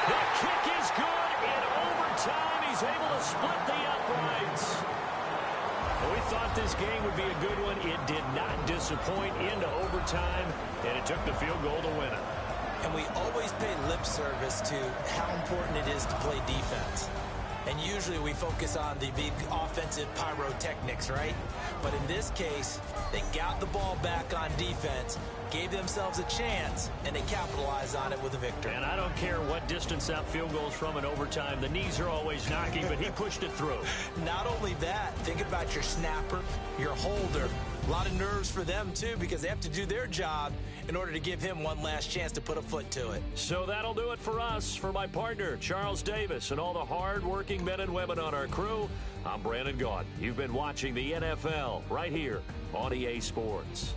The kick is good. In overtime, he's able to split the uprights. We thought this game would be a good one. It did not disappoint into overtime, and it took the field goal to win it. And we always pay lip service to how important it is to play defense. And usually we focus on the big offensive pyrotechnics, right? But in this case, they got the ball back on defense, gave themselves a chance, and they capitalized on it with a victory. And I don't care what distance that field goes from in overtime. The knees are always knocking, but he pushed it through. Not only that, think about your snapper, your holder, A lot of nerves for them, too, because they have to do their job in order to give him one last chance to put a foot to it. So that'll do it for us. For my partner, Charles Davis, and all the hard-working men and women on our crew, I'm Brandon Gaudin. You've been watching the NFL right here on EA Sports.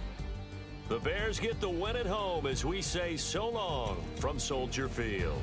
The Bears get the win at home as we say so long from Soldier Field.